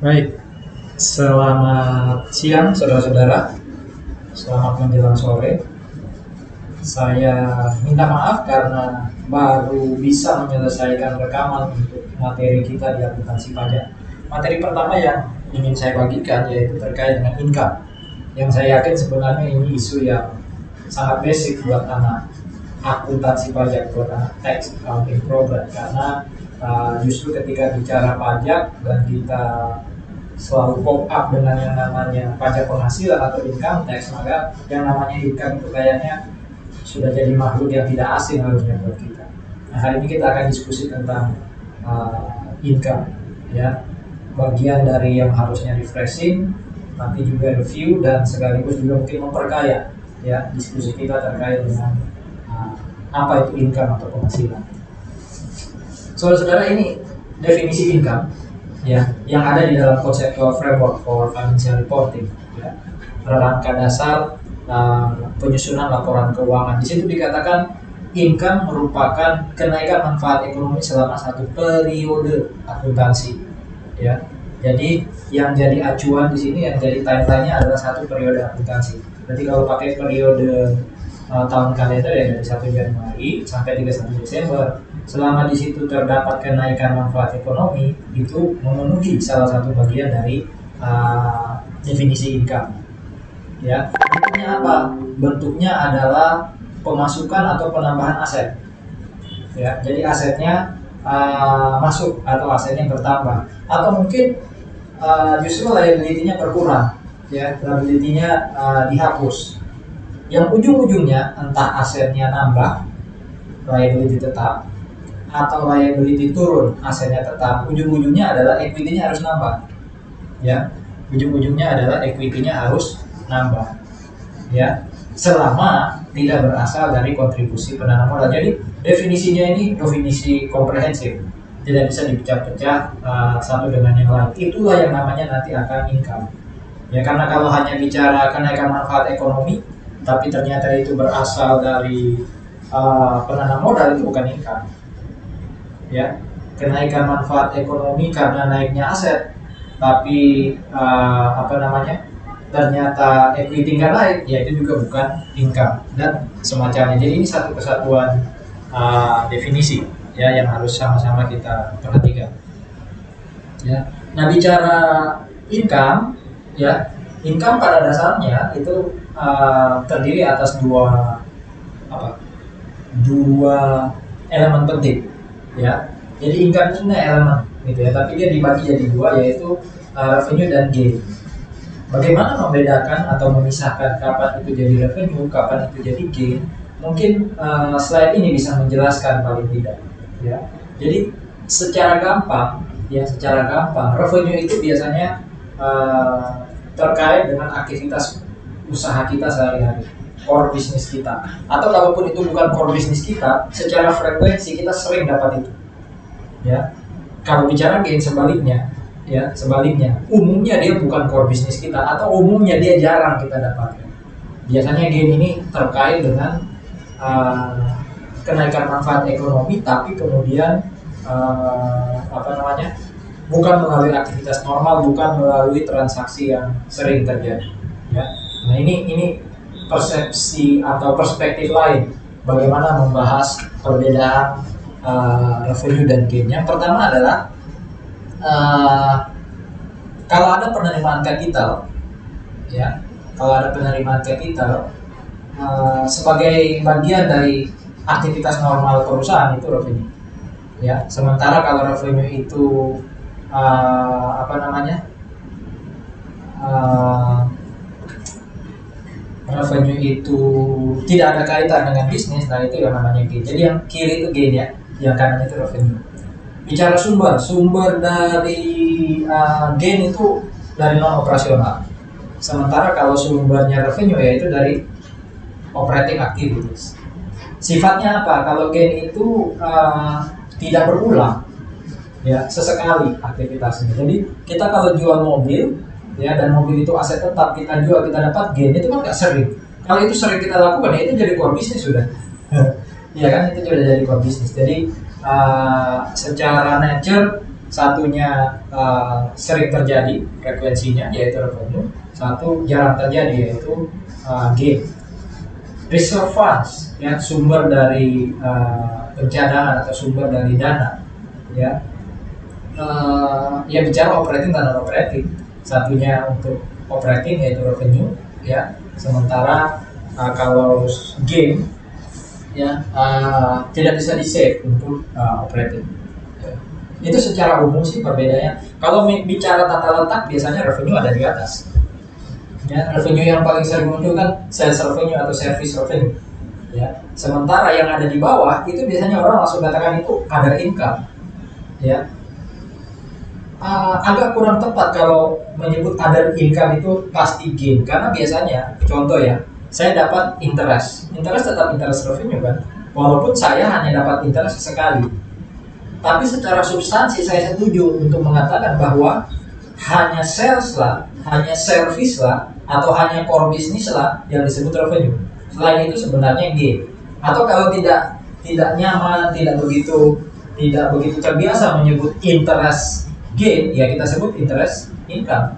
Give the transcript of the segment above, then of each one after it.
Baik, selamat siang saudara-saudara, selamat menjelang sore. Saya minta maaf karena baru bisa menyelesaikan rekaman untuk materi kita di akuntansi pajak. Materi pertama yang ingin saya bagikan yaitu terkait dengan income, yang saya yakin sebenarnya ini isu yang sangat basic buat anak akuntansi pajak, buat anak tax accounting program, karena justru ketika bicara pajak dan kita selalu pop up dengan yang namanya pajak penghasilan atau income tax, maka yang namanya income itu kayaknya sudah jadi makhluk yang tidak asing harusnya buat kita. Nah, hari ini kita akan diskusi tentang income, ya, bagian dari yang harusnya refreshing, nanti juga review dan sekaligus juga mungkin memperkaya ya diskusi kita terkait dengan apa itu income atau penghasilan. Saudara-saudara, ini definisi income ya yang ada di dalam conceptual framework for financial reporting, ya, kerangka dasar penyusunan laporan keuangan. Di situ dikatakan income merupakan kenaikan manfaat ekonomi selama satu periode akuntansi, ya. Jadi yang jadi acuan di sini, yang jadi timeline-nya adalah satu periode akuntansi. Berarti kalau pakai periode tahun kalender ya dari 1 Januari sampai 31 Desember, selama di situ terdapat kenaikan manfaat ekonomi, itu memenuhi salah satu bagian dari definisi income. Ya, bentuknya apa? Bentuknya adalah pemasukan atau penambahan aset. Ya, jadi asetnya masuk atau asetnya bertambah, atau mungkin justru liability-nya berkurang, ya, liability-nya dihapus. Yang ujung-ujungnya entah asetnya nambah, liability tetap, atau liability turun, asetnya tetap, ujung-ujungnya adalah equity-nya harus nambah, ya, ujung-ujungnya adalah equity-nya harus nambah, ya, selama tidak berasal dari kontribusi penanam modal. Jadi definisinya ini definisi komprehensif, tidak bisa dipecah-pecah satu dengan yang lain. Itulah yang namanya nanti akan income, ya, karena kalau hanya bicara kenaikan manfaat ekonomi tapi ternyata itu berasal dari penanam modal, itu bukan income, ya. Kenaikan manfaat ekonomi karena naiknya aset tapi ternyata equity nggak naik, ya itu juga bukan income dan semacamnya. Jadi ini satu kesatuan definisi, ya, yang harus sama-sama kita perhatikan, ya. Nah, bicara income, ya, income pada dasarnya itu terdiri atas dua elemen penting, ya. Jadi income itu sebenarnya elemen gitu ya, tapi dia dibagi jadi dua, yaitu revenue dan gain. Bagaimana membedakan atau memisahkan kapan itu jadi revenue, kapan itu jadi gain? Mungkin slide ini bisa menjelaskan paling tidak, ya. Jadi secara gampang, revenue itu biasanya terkait dengan aktivitas usaha kita sehari-hari, core bisnis kita. Atau kalaupun itu bukan core bisnis kita, secara frekuensi kita sering dapat itu, ya. Kalau bicara gain sebaliknya, umumnya dia bukan core bisnis kita, atau umumnya dia jarang kita dapatkan. Biasanya gain ini terkait dengan kenaikan manfaat ekonomi, tapi kemudian bukan melalui aktivitas normal, bukan melalui transaksi yang sering terjadi, ya. Nah, ini persepsi atau perspektif lain bagaimana membahas perbedaan revenue dan gain. Yang pertama adalah kalau ada penerimaan kapital, ya, sebagai bagian dari aktivitas normal perusahaan, itu revenue, ya. Sementara kalau revenue itu revenue itu tidak ada kaitan dengan bisnis, nah itu yang namanya gain. Jadi yang kiri itu gain, ya, yang kanan itu revenue. Bicara sumber dari gain itu dari non operasional. Sementara kalau sumbernya revenue, yaitu dari operating activities. Sifatnya apa? Kalau gain itu tidak berulang, ya, sesekali aktivitasnya. Jadi kita kalau jual mobil, ya, dan mobil itu aset tetap, kita jual, kita dapat gain, itu kan nggak sering. Kalau itu sering kita lakukan, ya itu jadi core bisnis sudah. Ya kan, itu sudah jadi core bisnis. Jadi secara nature satunya sering terjadi frekuensinya yaitu revenue, satu jarang terjadi yaitu gain. Reserve funds ya, sumber dari pencadangan atau sumber dari dana ya. Ya bicara operating dan non operating, satunya untuk operating yaitu revenue ya, sementara kalau gain ya tidak bisa di save untuk operating. Itu secara umum sih perbedaannya. Kalau bicara tata letak, biasanya revenue ada di atas. Ya, revenue yang paling sering muncul kan sales revenue atau service revenue. Ya, sementara yang ada di bawah itu biasanya orang langsung katakan itu other income. Ya, agak kurang tepat kalau menyebut other income itu pasti gain, karena biasanya contoh ya, saya dapat interest tetap interest revenue kan, walaupun saya hanya dapat interest sekali. Tapi secara substansi saya setuju untuk mengatakan bahwa hanya sales lah, hanya service lah, atau hanya core business lah yang disebut revenue. Selain itu sebenarnya gain. Atau kalau tidak nyaman, tidak begitu terbiasa menyebut interest gain, ya kita sebut interest income,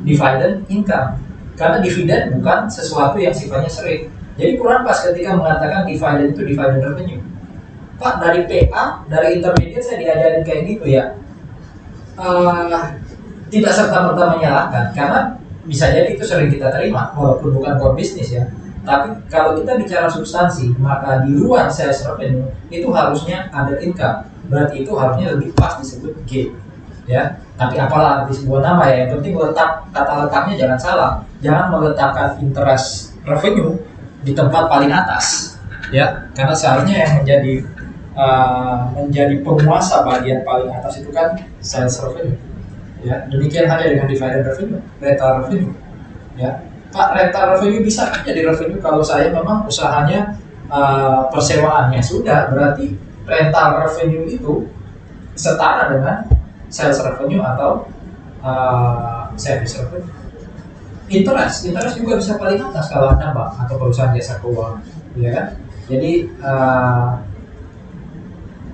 dividend income. Karena dividen bukan sesuatu yang sifatnya sering. Jadi kurang pas ketika mengatakan dividen itu dividend revenue. Pak, dari PA, dari intermediate saya diajarin kayak gitu ya. Tidak serta-merta menyalahkan, karena bisa jadi itu sering kita terima walaupun bukan core business ya. Tapi kalau kita bicara substansi, maka di luar sales revenue itu harusnya ada income. Berarti itu harusnya lebih pas disebut gain. Ya, tapi apalah arti sebuah nama ya. Yang penting kata letaknya jangan salah. Jangan meletakkan interest revenue di tempat paling atas. Ya, karena seharusnya yang menjadi penguasa bagian paling atas itu kan sales revenue. Ya, demikian halnya dengan dividend revenue, rental revenue. Ya, Pak, rental revenue bisa jadi revenue kalau saya memang usahanya persewaannya sudah, berarti rental revenue itu setara dengan sales revenue atau service revenue. Interest juga bisa paling atas kalau Anda bank atau perusahaan jasa keuangan, ya kan? Jadi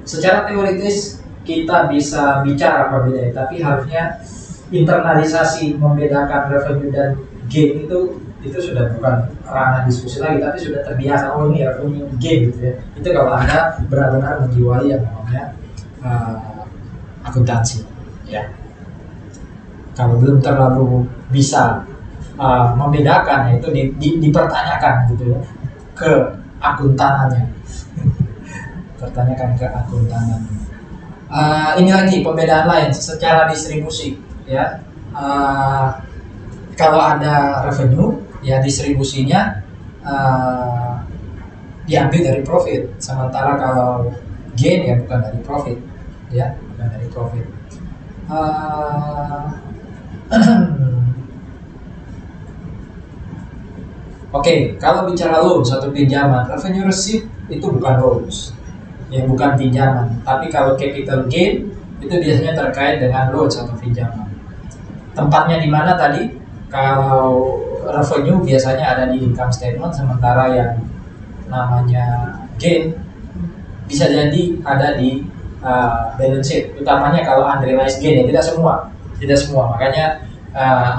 secara teoritis kita bisa bicara perbedaan, tapi harusnya internalisasi membedakan revenue dan gain itu sudah bukan ranah diskusi lagi, tapi sudah terbiasa. Oh, ini revenue gain gitu ya. Itu kalau Anda benar-benar menjiwai yang namanya akuntansi ya. Kalau belum terlalu bisa membedakan, itu dipertanyakan gitu ya ke akuntanannya. Pertanyakan ke akuntanan. Ini lagi pembedaan lain secara distribusi ya. Kalau ada revenue ya distribusinya diambil dari profit, sementara kalau gain ya bukan dari profit ya, bukan dari profit. Oke, kalau bicara loan atau pinjaman, revenue receipt itu bukan loans, ya bukan pinjaman. Tapi kalau capital gain itu biasanya terkait dengan loan atau pinjaman. Tempatnya di mana tadi? Kalau revenue biasanya ada di income statement, sementara yang namanya gain bisa jadi ada di balance sheet. Utamanya kalau unrealized gain ya, tidak semua. Makanya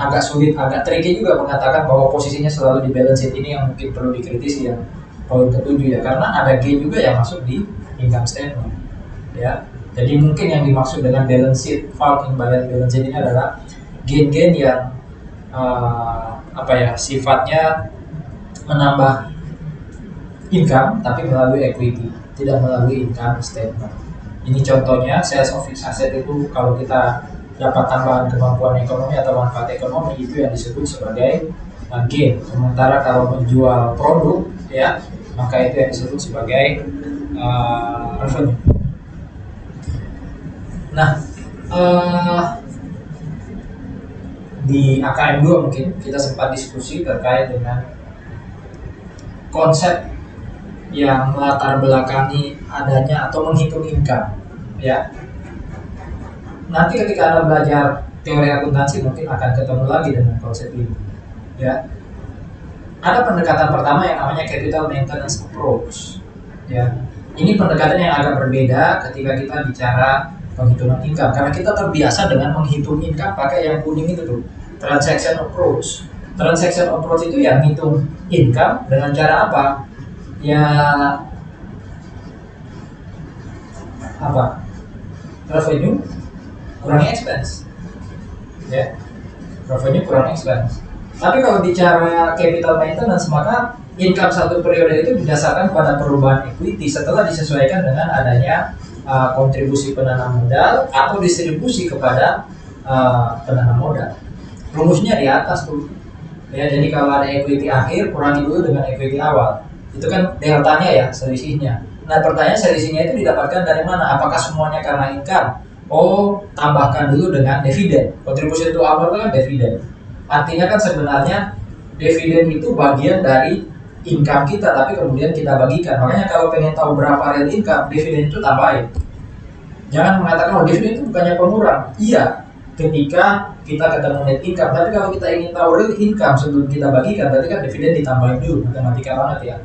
agak sulit, agak tricky juga mengatakan bahwa posisinya selalu di balance sheet. Ini yang mungkin perlu dikritisi ya, poin ketujuh ya, karena ada gain juga yang masuk di income statement ya. Jadi mungkin yang dimaksud dengan balance sheet, fault in balance sheet ini adalah gain-gain yang sifatnya menambah income tapi melalui equity, tidak melalui income statement. Ini contohnya sales of fixed asset itu kalau kita dapat tambahan kemampuan ekonomi atau manfaat ekonomi, itu yang disebut sebagai gain. Sementara kalau menjual produk ya, maka itu yang disebut sebagai revenue. Nah, di AKM 2 mungkin kita sempat diskusi terkait dengan konsep yang melatar belakangi adanya atau menghitung income ya. Nanti ketika Anda belajar teori akuntansi mungkin akan ketemu lagi dengan konsep ini ya. Ada pendekatan pertama yang namanya capital maintenance approach ya. Ini pendekatan yang agak berbeda ketika kita bicara penghitungan income, karena kita terbiasa dengan menghitung income pakai yang kuning itu tuh, transaction approach. Transaction approach itu yang ngitung income dengan cara apa? Ya apa? Revenue kurangi expense, ya. Revenue kurangi expense. Tapi kalau bicara capital maintenance, maka income satu periode itu didasarkan pada perubahan equity setelah disesuaikan dengan adanya kontribusi penanam modal atau distribusi kepada penanam modal. Rumusnya di atas tuh. Ya, jadi kalau ada equity akhir, kurangi dulu dengan equity awal. Itu kan deltanya ya, selisihnya. Nah, pertanyaan selisihnya itu didapatkan dari mana? Apakah semuanya karena income? Oh, tambahkan dulu dengan dividen. Kontribusi itu awal kan dividen. Artinya kan sebenarnya dividen itu bagian dari income kita, tapi kemudian kita bagikan. Makanya kalau pengen tahu berapa real income, dividen itu tambahin. Jangan mengatakan, oh dividen itu bukannya pengurang. Iya, ketika kita ketemu net income. Tapi kalau kita ingin tahu real income sebelum kita bagikan, berarti kan dividen ditambahin dulu, matematika banget ya.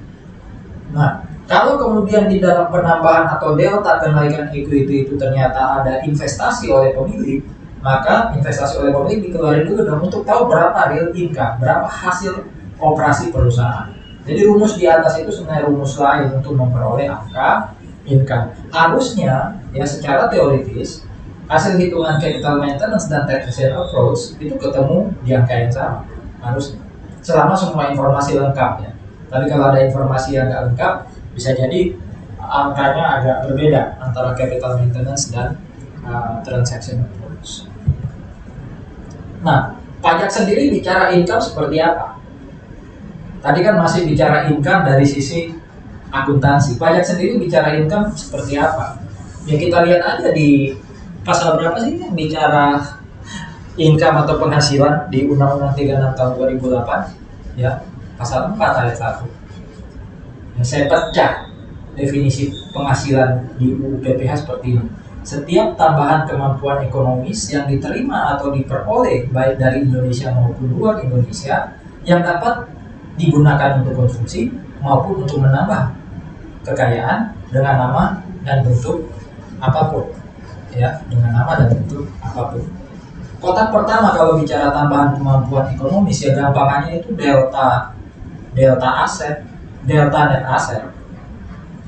Nah, kalau kemudian di dalam penambahan atau delta kenaikan equity itu ternyata ada investasi oleh pemilik, maka investasi oleh pemilik dikeluarin dulu dong untuk tahu berapa real income, berapa hasil operasi perusahaan. Jadi rumus di atas itu sebenarnya rumus lain untuk memperoleh angka income. Harusnya ya secara teoritis hasil hitungan capital maintenance dan taxation approach itu ketemu di angka yang sama, harusnya selama semua informasi lengkap ya. Tapi kalau ada informasi yang nggak lengkap, bisa jadi angkanya agak berbeda antara capital maintenance dan transaction approach. Nah, pajak sendiri bicara income seperti apa? Tadi kan masih bicara income dari sisi akuntansi. Pajak sendiri bicara income seperti apa? Ya kita lihat aja di pasal berapa sih yang bicara income atau penghasilan di Undang-Undang 36 tahun 2008 ya, pasal 4 ayat 1. Ya, saya pecah definisi penghasilan di UU PPH seperti ini. Setiap tambahan kemampuan ekonomis yang diterima atau diperoleh baik dari Indonesia maupun luar Indonesia yang dapat digunakan untuk konsumsi maupun untuk menambah kekayaan dengan nama dan bentuk apapun. Ya, dengan nama dan bentuk apapun. Kotak pertama kalau bicara tambahan kemampuan ekonomis ya gampangannya itu delta aset, delta net aset.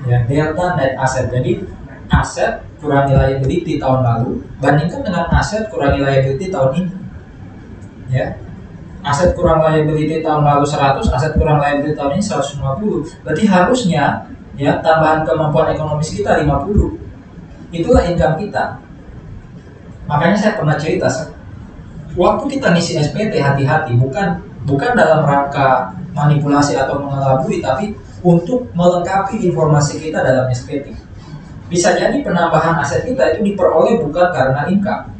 Ya, delta net aset. Jadi aset kurangi liability tahun lalu bandingkan dengan aset kurangi liability tahun ini. Ya. Aset kurang liability tahun lalu 100, aset kurang liability tahun ini 150. Berarti harusnya ya tambahan kemampuan ekonomis kita 50. Itulah income kita. Makanya saya pernah cerita, waktu kita ngisi SPT hati-hati, bukan dalam rangka manipulasi atau mengelabui, tapi untuk melengkapi informasi kita dalam SPT. Bisa jadi penambahan aset kita itu diperoleh bukan karena income.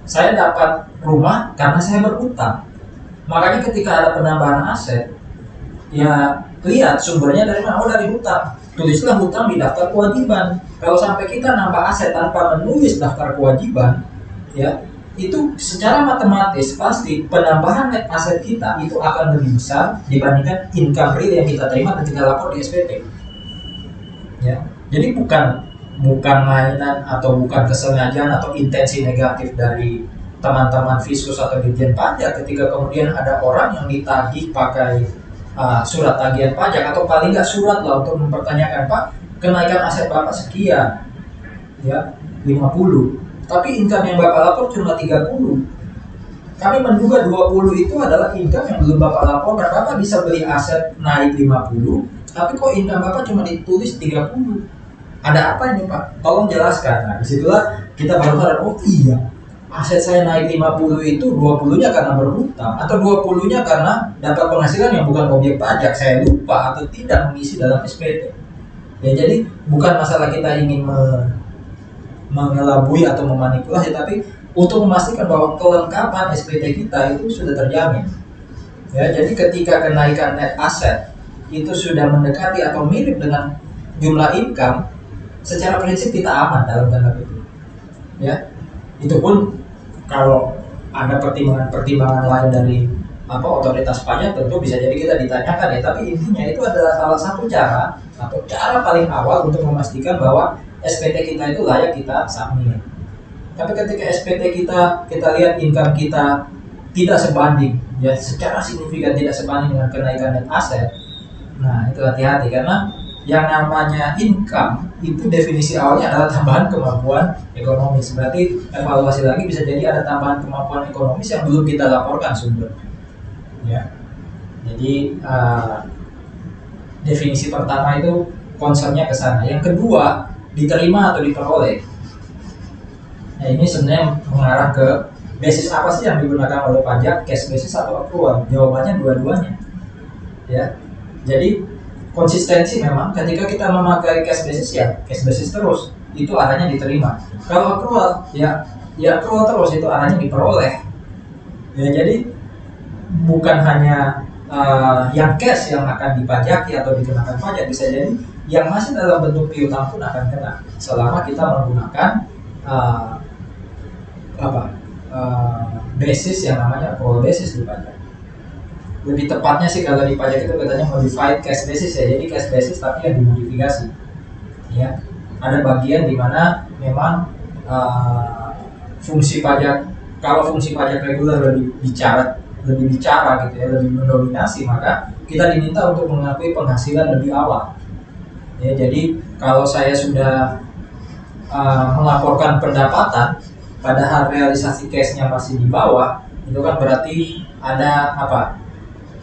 Saya dapat rumah karena saya berhutang. Makanya ketika ada penambahan aset, ya lihat sumbernya dari mana? Oh, dari hutang. Tulislah hutang di daftar kewajiban. Kalau sampai kita nambah aset tanpa menulis daftar kewajiban, ya itu secara matematis pasti penambahan net aset kita itu akan lebih besar dibandingkan income real yang kita terima ketika lapor di SPT. Ya, jadi bukan mainan atau bukan kesengajaan atau intensi negatif dari teman-teman Fiskus atau Ditjen Pajak ketika kemudian ada orang yang ditagih pakai surat tagihan pajak atau paling nggak surat lah untuk mempertanyakan, Pak, kenaikan aset Bapak sekian, ya 50, tapi income yang Bapak lapor cuma 30. Kami menduga 20 itu adalah income yang belum Bapak laporkan. Bapak bisa beli aset naik 50, tapi kok income Bapak cuma ditulis 30. Ada apa ini, Pak? Tolong jelaskan. Nah, disitulah kita baru sadar, oh iya, aset saya naik 50 itu 20-nya karena berhutang atau 20-nya karena dapat penghasilan yang bukan objek pajak. Saya lupa atau tidak mengisi dalam SPT. Ya, jadi bukan masalah kita ingin mengelabui atau memanipulasi, tapi untuk memastikan bahwa kelengkapan SPT kita itu sudah terjamin. Ya, jadi ketika kenaikan net aset itu sudah mendekati atau mirip dengan jumlah income, secara prinsip kita aman dalam tanda kutip. Ya, itu pun kalau ada pertimbangan lain dari otoritas pajak tentu bisa jadi kita ditanyakan ya. Tapi intinya itu adalah salah satu cara atau cara paling awal untuk memastikan bahwa SPT kita itu layak kita submit. Tapi ketika SPT kita lihat income kita tidak sebanding, ya secara signifikan tidak sebanding dengan kenaikan net aset, nah itu hati-hati, karena yang namanya income itu definisi awalnya adalah tambahan kemampuan ekonomis. Berarti evaluasi lagi, bisa jadi ada tambahan kemampuan ekonomis yang belum kita laporkan sumber. Ya, jadi definisi pertama itu concernnya ke sana. Yang kedua, diterima atau diperoleh. Nah ini sebenarnya mengarah ke basis apa sih yang digunakan oleh pajak, cash basis atau accrual? Jawabannya dua-duanya. Ya, jadi konsistensi memang ketika kita memakai cash basis, ya cash basis terus, itu arahnya diterima. Kalau accrual, ya accrual terus, itu arahnya diperoleh. Ya, jadi bukan hanya yang cash yang akan dipajaki atau dikenakan pajak, bisa jadi yang masih dalam bentuk piutang pun akan kena selama kita menggunakan basis yang namanya accrual basis di pajak. Lebih tepatnya sih kalau di pajak itu katanya modified cash basis, ya, jadi cash basis tapi yang dimodifikasi. Ya, ada bagian di mana memang fungsi pajak, kalau fungsi pajak reguler lebih bicara gitu ya, lebih mendominasi, maka kita diminta untuk mengakui penghasilan lebih awal. Ya, jadi kalau saya sudah melaporkan pendapatan padahal realisasi cashnya masih di bawah, itu kan berarti ada apa?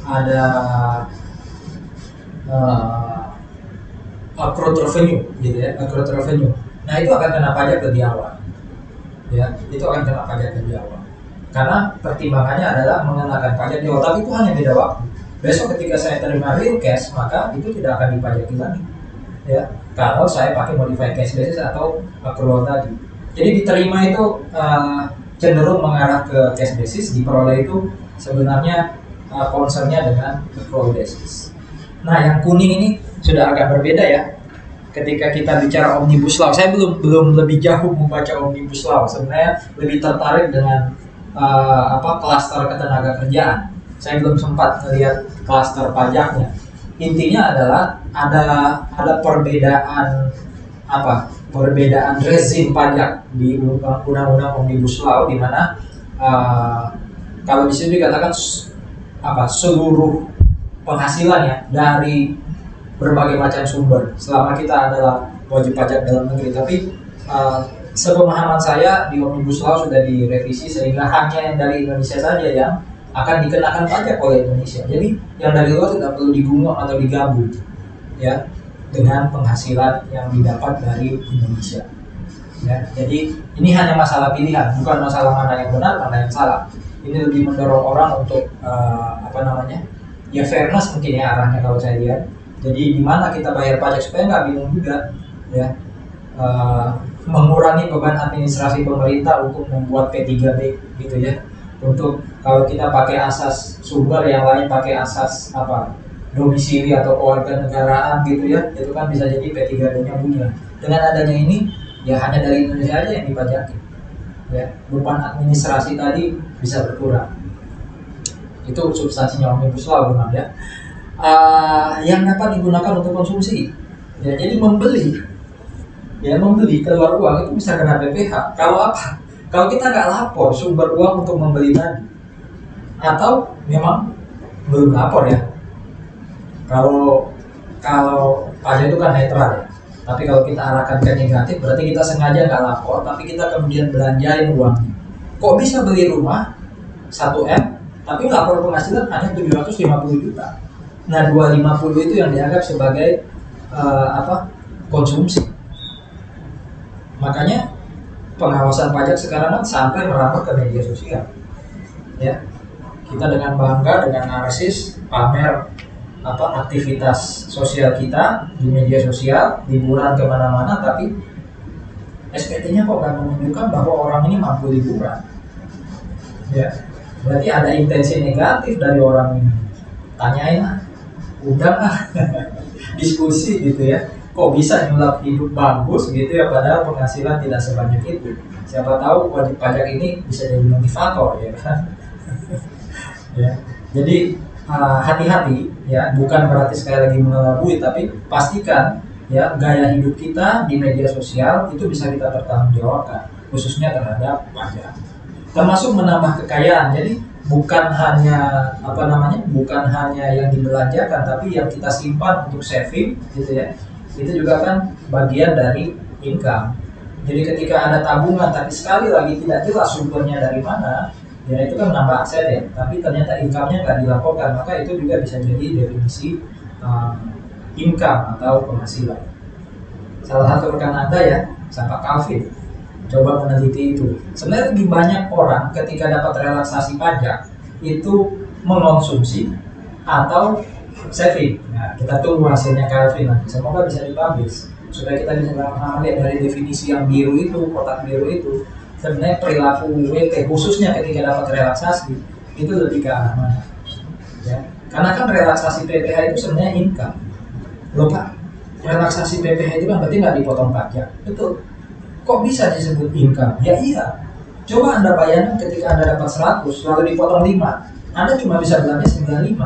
Ada accrued revenue gitu ya, accrued revenue. Nah itu akan kena pajak lebih awal. Ya, itu akan kena pajak lebih awal. Karena pertimbangannya adalah mengenakan pajak di awal, tapi itu hanya beda waktu. Besok ketika saya terima real cash, maka itu tidak akan dipajaki lagi. Ya, kalau saya pakai modified cash basis atau accrual tadi. Jadi diterima itu cenderung mengarah ke cash basis, diperoleh itu sebenarnya concernnya dengan accrual basis. Nah, yang kuning ini sudah agak berbeda ya. Ketika kita bicara omnibus law, saya belum lebih jauh membaca omnibus law. Sebenarnya lebih tertarik dengan klaster ketenaga kerjaan. Saya belum sempat melihat klaster pajaknya. Intinya adalah ada perbedaan perbedaan rezim pajak di undang-undang omnibus law, di mana kalau di sini dikatakan seluruh penghasilan ya dari berbagai macam sumber, selama kita adalah wajib pajak dalam negeri. Tapi sepemahaman saya di omnibus law sudah direvisi sehingga hanya yang dari Indonesia saja yang akan dikenakan pajak oleh Indonesia. Jadi yang dari luar tidak perlu digumul atau digabung ya dengan penghasilan yang didapat dari Indonesia. Ya, jadi ini hanya masalah pilihan, bukan masalah mana yang benar, mana yang salah. Ini lebih mendorong orang untuk ya fairness mungkin ya arahnya kalau saya lihat. Jadi di mana kita bayar pajak supaya nggak bingung juga, ya, mengurangi beban administrasi pemerintah untuk membuat P3B gitu ya. Untuk kalau kita pakai asas sumber, yang lain pakai asas domisili atau kewarganegaraan gitu ya, itu kan bisa jadi P3B-nya bunyi. Dengan adanya ini, ya hanya dari Indonesia aja yang dipajaki. Ya, beban administrasi tadi bisa berkurang. Itu substansinya omnibus law memang ya. Yang dapat digunakan untuk konsumsi. Ya, jadi membeli keluar uang itu bisa kena PPh. Kalau apa? Kalau kita nggak lapor sumber uang untuk membeli tadi, atau memang belum lapor ya. Kalau pajak itu kan netral ya. Tapi kalau kita arahkan ke negatif, berarti kita sengaja nggak lapor, tapi kita kemudian belanjain uangnya. Kok bisa beli rumah 1M, tapi lapor penghasilan hanya 750 juta. Nah, 250 itu yang dianggap sebagai konsumsi. Makanya pengawasan pajak sekarang kan sampai merambah ke media sosial. Ya, kita dengan bangga, dengan narsis pamer aktivitas sosial kita di media sosial, liburan kemana-mana, tapi SPT-nya kok nggak menunjukkan bahwa orang ini mampu liburan. Ya, berarti ada intensi negatif dari orang ini. Tanyain udah diskusi gitu ya. Kok bisa nyulap hidup bagus gitu ya, padahal penghasilan tidak sebanyak itu. Siapa tahu wajib pajak ini bisa jadi motivator ya kan. Ya, jadi hati-hati ya, bukan berarti sekali lagi mengelabui, tapi pastikan ya gaya hidup kita di media sosial itu bisa kita pertanggungjawabkan. khususnya terhadap pajak. Termasuk menambah kekayaan. Jadi bukan hanya bukan hanya yang dibelanjakan, tapi yang kita simpan untuk saving gitu ya. Itu juga kan bagian dari income. Jadi ketika ada tabungan tapi sekali lagi tidak jelas sumbernya dari mana, ya itu kan menambah aset ya, tapi ternyata income-nya nggak dilaporkan, maka itu juga bisa jadi definisi income atau penghasilan. Salah satu rekan Anda ya, Pak Calvin, coba meneliti itu. Sebenarnya lebih banyak orang ketika dapat relaksasi pajak itu mengonsumsi atau saving. Nah, kita tunggu hasilnya Calvin nanti. Semoga bisa dipublish supaya kita bisa lihat dari definisi yang biru itu, kotak biru itu, sebenarnya perilaku WT khususnya ketika dapat relaksasi itu lebih ke arah mana. Ya. Karena kan relaksasi PPh itu sebenarnya income. Loh Pak, relaksasi PPh itu kan berarti nggak dipotong pajak. Betul. Kok bisa disebut income? Ya iya. Coba Anda bayangkan ketika Anda dapat 100 lalu dipotong 5, Anda cuma bisa belanja 95.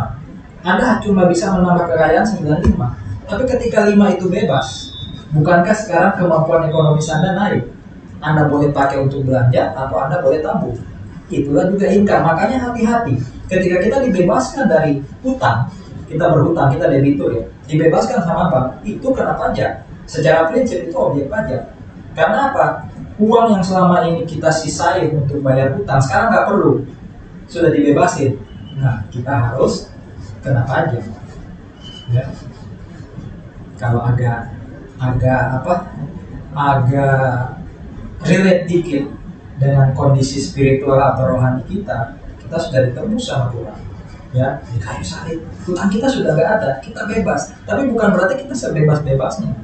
Anda cuma bisa menambah kekayaan 95. Tapi ketika 5 itu bebas, bukankah sekarang kemampuan ekonomis Anda naik? Anda boleh pakai untuk belanja atau Anda boleh tabung. Itulah juga income. Makanya hati-hati. Ketika kita dibebaskan dari hutang, kita berhutang, kita debitur ya, dibebaskan sama bank, itu kena pajak. Secara prinsip itu objek pajak. Karena apa? Uang yang selama ini kita sisain untuk bayar hutang sekarang nggak perlu, sudah dibebasin. Nah, kita harus kena pajak. Ya. Kalau agak relate dikit dengan kondisi spiritual atau rohani kita sudah ditembus sama Tuhan. Ya, di kayu salib, hutang kita sudah nggak ada, kita bebas. Tapi bukan berarti kita sebebas-bebasnya.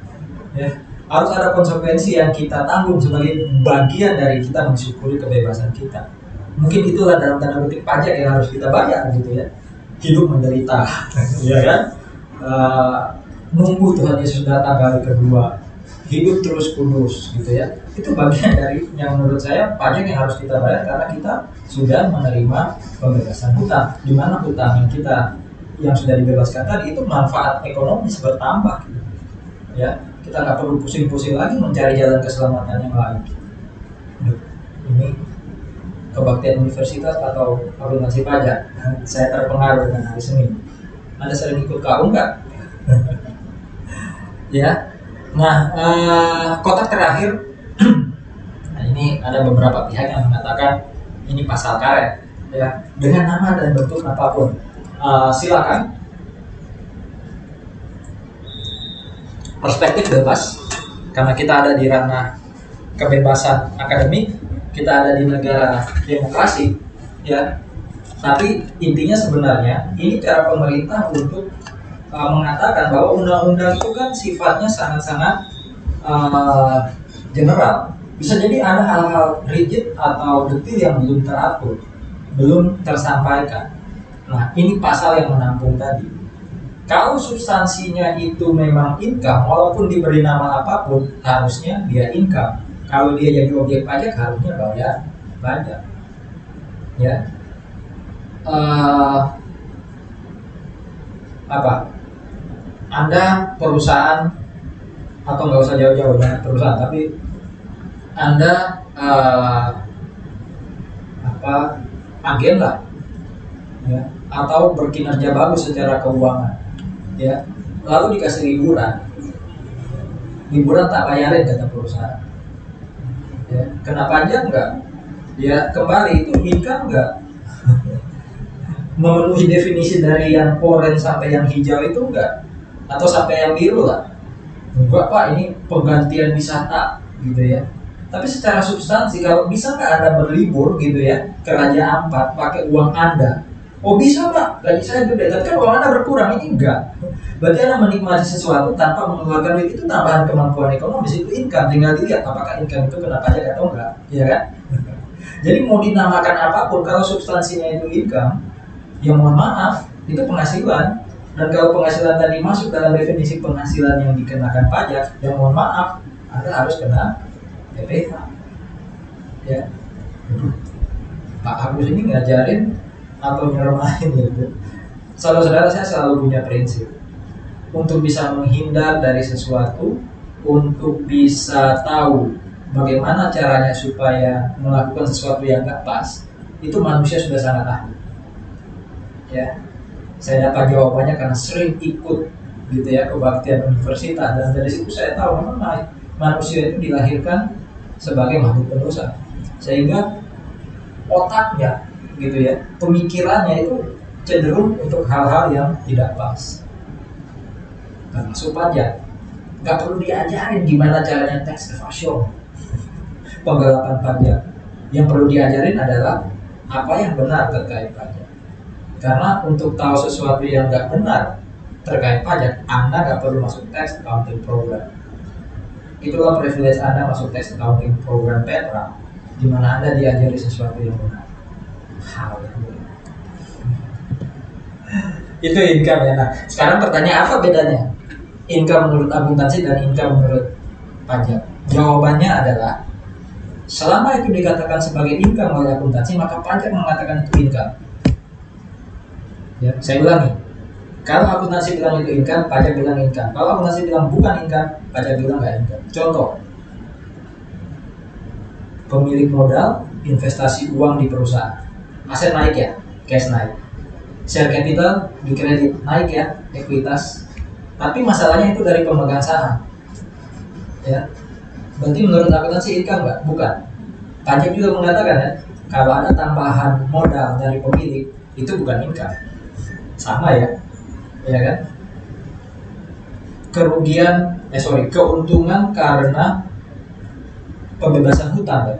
Ya, harus ada konsekuensi yang kita tanggung sebagai bagian dari kita mensyukuri kebebasan kita. Mungkin itulah dalam tanda kutip pajak yang harus kita bayar gitu ya. Hidup menderita, ya kan? Nunggu Tuhan Yesus datang kali kedua, hidup terus kudus gitu ya. Itu bagian dari yang menurut saya pajak yang harus kita bayar karena kita sudah menerima pembebasan hutang. Di mana hutang yang kita yang sudah dibebaskan tadi itu manfaat ekonomis bertambah gitu. Ya, kita nggak perlu pusing-pusing lagi mencari jalan keselamatan yang lain. Ini kebaktian universitas atau akuntansi pajak. Saya terpengaruh dengan hari Senin. Anda sering ikut KU nggak? Ya. Nah, kotak terakhir. Nah, ini ada beberapa pihak yang mengatakan ini pasal karet, ya, dengan nama dan bentuk apapun. Silakan. Perspektif bebas, karena kita ada di ranah kebebasan akademik, kita ada di negara demokrasi, ya. Tapi intinya sebenarnya ini cara pemerintah untuk mengatakan bahwa undang-undang itu kan sifatnya sangat-sangat general. Bisa jadi ada hal-hal rigid atau detail yang belum teratur, belum tersampaikan. Nah, ini pasal yang menampung tadi. Kalau substansinya itu memang income, walaupun diberi nama apapun, harusnya dia income. Kalau dia jadi objek pajak, harusnya bayar pajak. Ya, Anda perusahaan, atau nggak usah jauh-jauh banyak perusahaan, tapi Anda agen lah, ya, atau berkinerja bagus secara keuangan, ya, lalu dikasih liburan tak bayarin kata perusahaan, ya, kena pajak nggak? Ya kembali itu income nggak? Memenuhi definisi dari yang orange sampai yang hijau itu enggak, atau sampai yang biru lah, enggak Pak, ini penggantian wisata gitu ya. Tapi secara substansi, kalau bisa nggak Anda berlibur gitu ya ke Raja Ampat pakai uang Anda? Oh bisa Pak, gaji saya gede, tapi kan uang Anda berkurang. Ini enggak. Berarti Anda menikmati sesuatu tanpa mengeluarkan duit, itu tambahan kemampuan ekonomis, itu income. Tinggal dilihat apakah income itu kena pajak atau enggak, ya kan? Jadi mau dinamakan apapun, kalau substansinya itu income, ya mohon maaf, itu penghasilan. Dan kalau penghasilan tadi masuk dalam definisi penghasilan yang dikenakan pajak, ya mohon maaf, Anda harus kena PPh. Ya, Pak Agus ini ngajarin atau nyeramain gitu. Saudara-saudara, saya selalu punya prinsip untuk bisa menghindar dari sesuatu, untuk bisa tahu bagaimana caranya supaya melakukan sesuatu yang nggak pas, itu manusia sudah sangat ahli. Ya, saya dapat jawabannya karena sering ikut gitu ya kebaktian universitas, dan dari situ saya tahu memang manusia itu dilahirkan sebagai makhluk pendosa, sehingga otaknya gitu ya, pemikirannya itu cenderung untuk hal-hal yang tidak pas. Termasuk pajak, nggak perlu diajarin gimana caranya tax evasion, penggelapan pajak. Yang perlu diajarin adalah apa yang benar terkait pajak. Karena untuk tahu sesuatu yang nggak benar terkait pajak, Anda nggak perlu masuk tax accounting program. Itulah privilege Anda masuk tax accounting program Petra, di mana Anda diajari sesuatu yang benar. Hal yang benar. Itu income ya. Nah, sekarang pertanyaan, apa bedanya income menurut akuntansi dan income menurut pajak? Jawabannya adalah selama itu dikatakan sebagai income oleh akuntansi, maka pajak mengatakan itu income. Ya, saya ulangi. Kalau akuntansi bilang itu income, pajak bilang income. Kalau akuntansi bilang bukan income, pajak bilang nggak income. Contoh, pemilik modal investasi uang di perusahaan, aset naik ya, cash naik. Share capital di kredit naik ya, ekuitas. Tapi masalahnya itu dari pemegang saham. Ya, berarti menurut akuntansi income nggak? Bukan. Pajak juga mengatakan ya, kalau ada tambahan modal dari pemilik itu bukan income. Sama ya, ya kan? Keuntungan karena pembebasan hutang kan?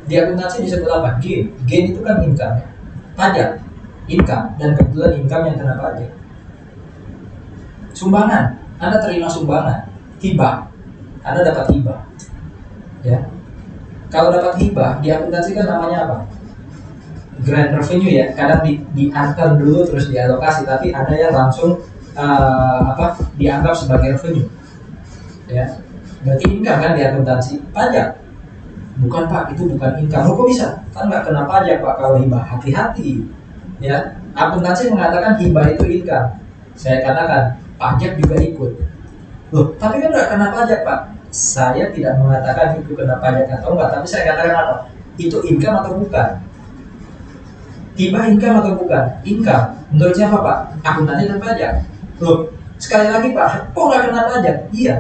Di akuntansi disebut apa? Gain. Gain itu kan income ya. Pajak income, dan kebetulan income yang kena pajak. Sumbangan, Anda terima sumbangan. Hibah, Anda dapat hibah. Ya, kalau dapat hibah di akuntansi kan namanya apa? Grant revenue ya. Kadang diantar dulu terus dialokasi, tapi ada yang langsung dianggap sebagai revenue. Ya, berarti income kan di akuntansi. Pajak, bukan Pak, itu bukan income. Kok bisa? Kan nggak kena pajak Pak kalau hibah. Hati-hati. Ya, akuntansi mengatakan hibah itu income. Saya katakan pajak juga ikut. Loh, tapi kan nggak kena pajak Pak. Saya tidak mengatakan itu kena pajak atau enggak, tapi saya katakan apa? Itu income atau bukan? Hibah income atau bukan? Income. Menurut siapa Pak? Akuntansi dan pajak. Loh, sekali lagi Pak, kok nggak kena pajak? Iya,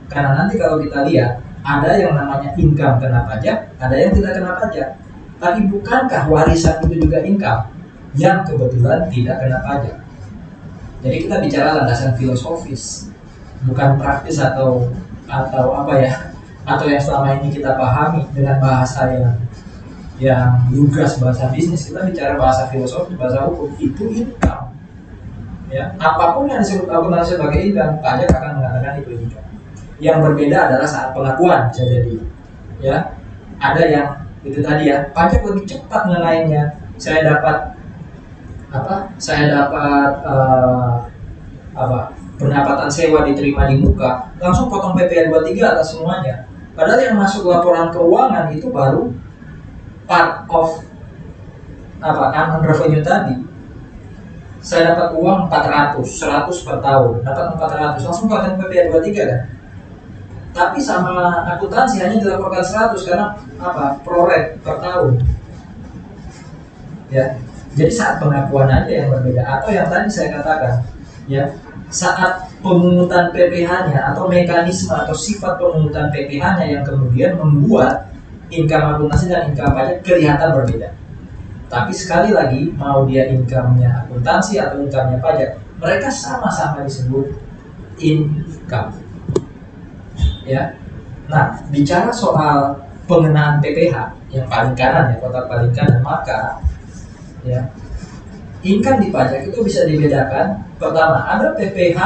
karena nanti kalau kita lihat ada yang namanya income kena pajak, ada yang tidak kena pajak. Tapi bukankah warisan itu juga income yang kebetulan tidak kena pajak? Jadi kita bicara landasan filosofis, bukan praktis atau apa ya, atau yang selama ini kita pahami dengan bahasa yang lugas, bahasa bisnis. Kita bicara bahasa filosofis, bahasa hukum, itu income. Ya, apapun yang disebut akuntansi sebagai income, pajak akan mengatakan itu income. Yang berbeda adalah saat pengakuan, bisa jadi. Ya, ada yang itu tadi ya, pajak lebih cepat mengenainya. Saya dapat pendapatan sewa diterima di muka, langsung potong PPh 23 atas semuanya. Padahal yang masuk laporan keuangan itu baru part of unearned revenue tadi. Saya dapat uang 100 per tahun, dapat 400, langsung potong PPh 23 kan. Tapi sama akuntansi hanya dilaporkan 100 karena proret per tahun. Ya. Jadi saat pengakuan aja yang berbeda, atau yang tadi saya katakan ya, saat pemungutan PPh-nya atau mekanisme atau sifat pemungutan PPh-nya yang kemudian membuat income akuntansi dan income pajak kelihatan berbeda. Tapi sekali lagi, mau dia income-nya akuntansi atau income-nya pajak, mereka sama-sama disebut income. Ya. Nah, bicara soal pengenaan PPh yang paling kanan ya, kotak paling kanan, maka ya, income di pajak itu bisa dibedakan. Pertama, ada PPh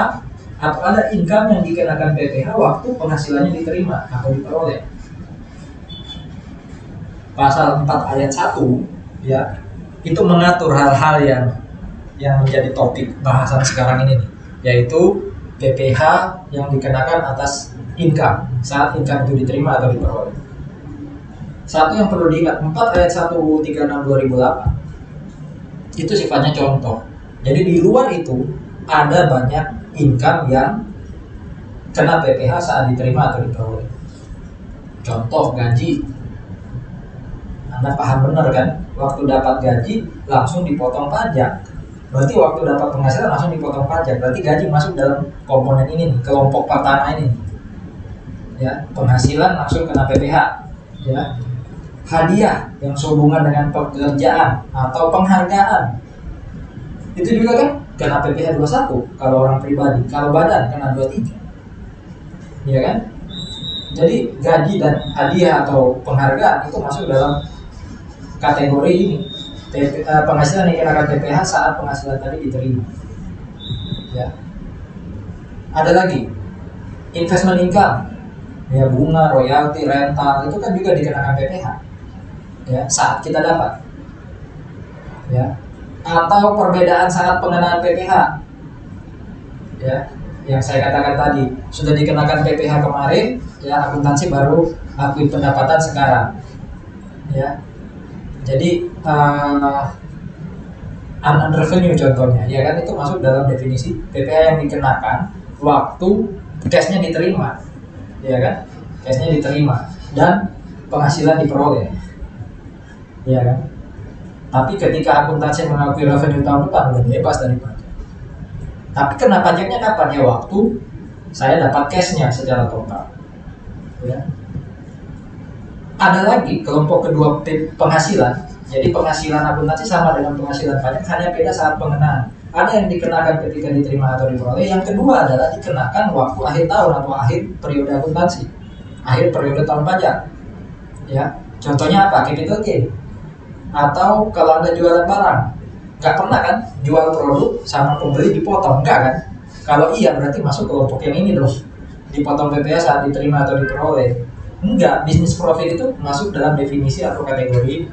atau ada income yang dikenakan PPh waktu penghasilannya diterima atau diperoleh. Pasal 4 ayat 1 ya, itu mengatur hal-hal yang menjadi topik bahasan sekarang ini nih, yaitu PPh yang dikenakan atas income saat income itu diterima atau diperoleh. Satu yang perlu diingat, 4 ayat 1 UU 36 2008 itu sifatnya contoh. Jadi di luar itu ada banyak income yang kena PPh saat diterima atau diperoleh. Contoh gaji, Anda paham benar kan? Waktu dapat gaji langsung dipotong pajak. Berarti waktu dapat penghasilan langsung dipotong pajak. Berarti gaji masuk dalam komponen ini nih, kelompok pertama ini. Ya, penghasilan langsung kena PPh. Ya. Hadiah yang sehubungan dengan pekerjaan atau penghargaan itu juga kan kena PPh 21 kalau orang pribadi, kalau badan kena 23. Ya kan? Jadi gaji dan hadiah atau penghargaan itu masuk dalam kategori ini. Penghasilan yang dikenakan PPh saat penghasilan tadi diterima. Ya. Ada lagi investment income, ya bunga, royalti, rental itu kan juga dikenakan PPh. Ya, saat kita dapat. Ya. Atau perbedaan saat pengenaan PPh. Ya, yang saya katakan tadi sudah dikenakan PPh kemarin, ya akuntansi baru akui pendapatan sekarang. Ya. Jadi unearned revenue contohnya, ya kan itu masuk dalam definisi PPh yang dikenakan waktu cashnya diterima, ya kan, cashnya diterima dan penghasilan diperoleh, ya kan. Tapi ketika akuntansi mengakui revenue tahun depan udah bebas dari pajak. Tapi kena pajaknya kapan? Ya waktu saya dapat cashnya secara total. Ya. Ada lagi kelompok kedua penghasilan. Jadi penghasilan akuntansi sama dengan penghasilan pajak, hanya beda saat pengenaan. Ada yang dikenakan ketika diterima atau diperoleh. Yang kedua adalah dikenakan waktu akhir tahun atau akhir periode akuntansi, akhir periode tahun pajak. Ya, contohnya apa? Capital gain. Atau kalau Anda jualan barang, nggak pernah kan jual produk sama pembeli dipotong, enggak kan? Kalau iya berarti masuk kelompok yang ini dong, dipotong PPh saat diterima atau diperoleh. Enggak, bisnis profit itu masuk dalam definisi atau kategori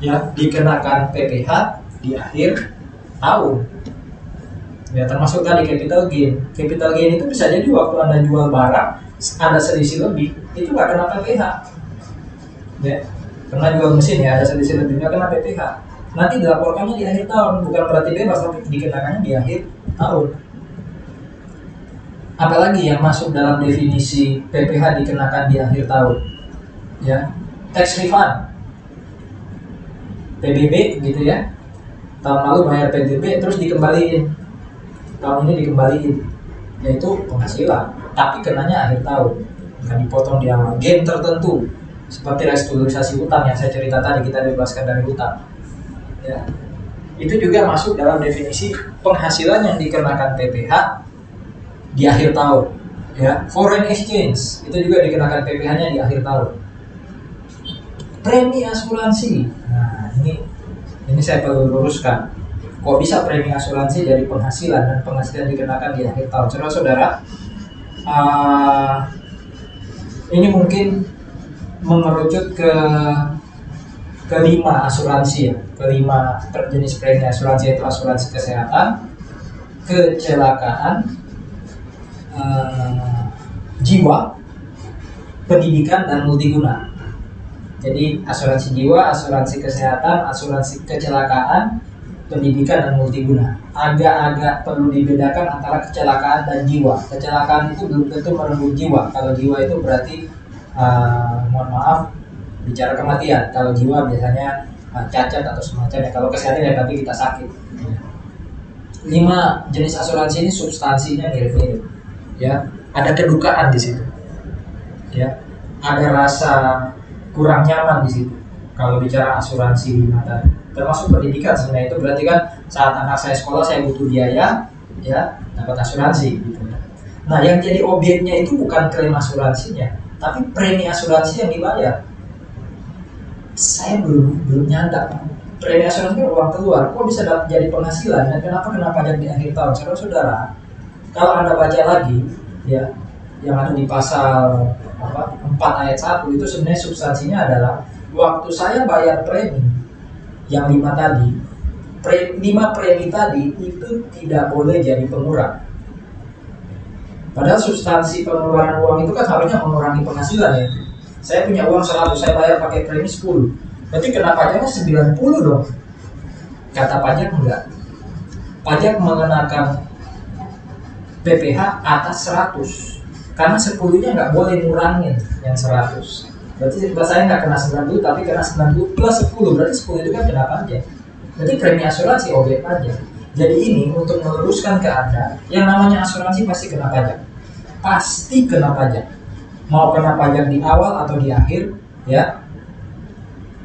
ya dikenakan PPh di akhir tahun. Ya termasuk tadi capital gain. Capital gain itu bisa jadi waktu Anda jual barang ada selisih lebih, itu nggak kena PPh. Ya, pernah jual mesin ya ada selisih lebih nggak kena PPh. Nanti dilaporkannya di akhir tahun, bukan berarti bebas tapi dikenakannya di akhir tahun. Apalagi yang masuk dalam definisi PPh dikenakan di akhir tahun, ya tax refund, PBB gitu ya. Tahun lalu bayar PBB terus dikembaliin, tahun ini dikembaliin, yaitu penghasilan, tapi kenanya akhir tahun, bukan dipotong di awal. Gain tertentu seperti restrukturisasi hutang yang saya cerita tadi, kita bebaskan dari hutang. Ya, itu juga masuk dalam definisi penghasilan yang dikenakan PPh di akhir tahun. Ya, foreign exchange itu juga dikenakan PPh-nya di akhir tahun. Premi asuransi, nah ini saya perlu luruskan. Kok bisa premi asuransi dari penghasilan dan penghasilan dikenakan di akhir tahun? Saudara-saudara, ini mungkin mengerucut ke kelima asuransi ya, kelima jenis premi asuransi, yaitu asuransi kesehatan, kecelakaan, jiwa, pendidikan, dan multiguna. Jadi asuransi jiwa, asuransi kesehatan, asuransi kecelakaan, pendidikan, dan multiguna. Agak-agak perlu dibedakan antara kecelakaan dan jiwa. Kecelakaan itu belum tentu merenggut jiwa. Kalau jiwa itu berarti mohon maaf, bicara kematian. Kalau jiwa biasanya cacat atau semacamnya. Kalau kesehatan ya tapi kita sakit. 5 jenis asuransi ini substansinya mirip-mirip. Ya, ada kedukaan di situ. Ya, ada rasa kurang nyaman di situ. Kalau bicara asuransi 5 tadi, termasuk pendidikan sebenarnya, itu berarti kan saat anak saya sekolah saya butuh biaya, ya dapat asuransi. Gitu. Nah, yang jadi objeknya itu bukan klaim asuransinya, tapi premi asuransi yang dibayar. Saya belum nyadar, premi asuransi kan uang keluar, kok bisa jadi penghasilan dan kenapa kena pajak di akhir tahun? Saudara-saudara, kalau Anda baca lagi, ya yang ada di pasal 4 ayat 1 itu sebenarnya substansinya adalah waktu saya bayar premi yang 5 tadi, 5 premi tadi itu tidak boleh jadi pengurang. Padahal substansi pengeluaran uang itu kan harusnya mengurangi penghasilan ya. Saya punya uang 100, saya bayar pakai premi 10. Berarti kena pajaknya 90 dong. Kata pajak enggak. Pajak mengenakan PPh atas 100. karena 10-nya nggak boleh ngurangin yang 100. Berarti saya nggak kena 90 tapi kena 90 plus 10, berarti 10 itu kan kena pajak. Berarti premi asuransi objek pajak. Jadi ini untuk meluruskan ke Anda, yang namanya asuransi pasti kena pajak. Pasti kena pajak. Mau kena pajak di awal atau di akhir, ya.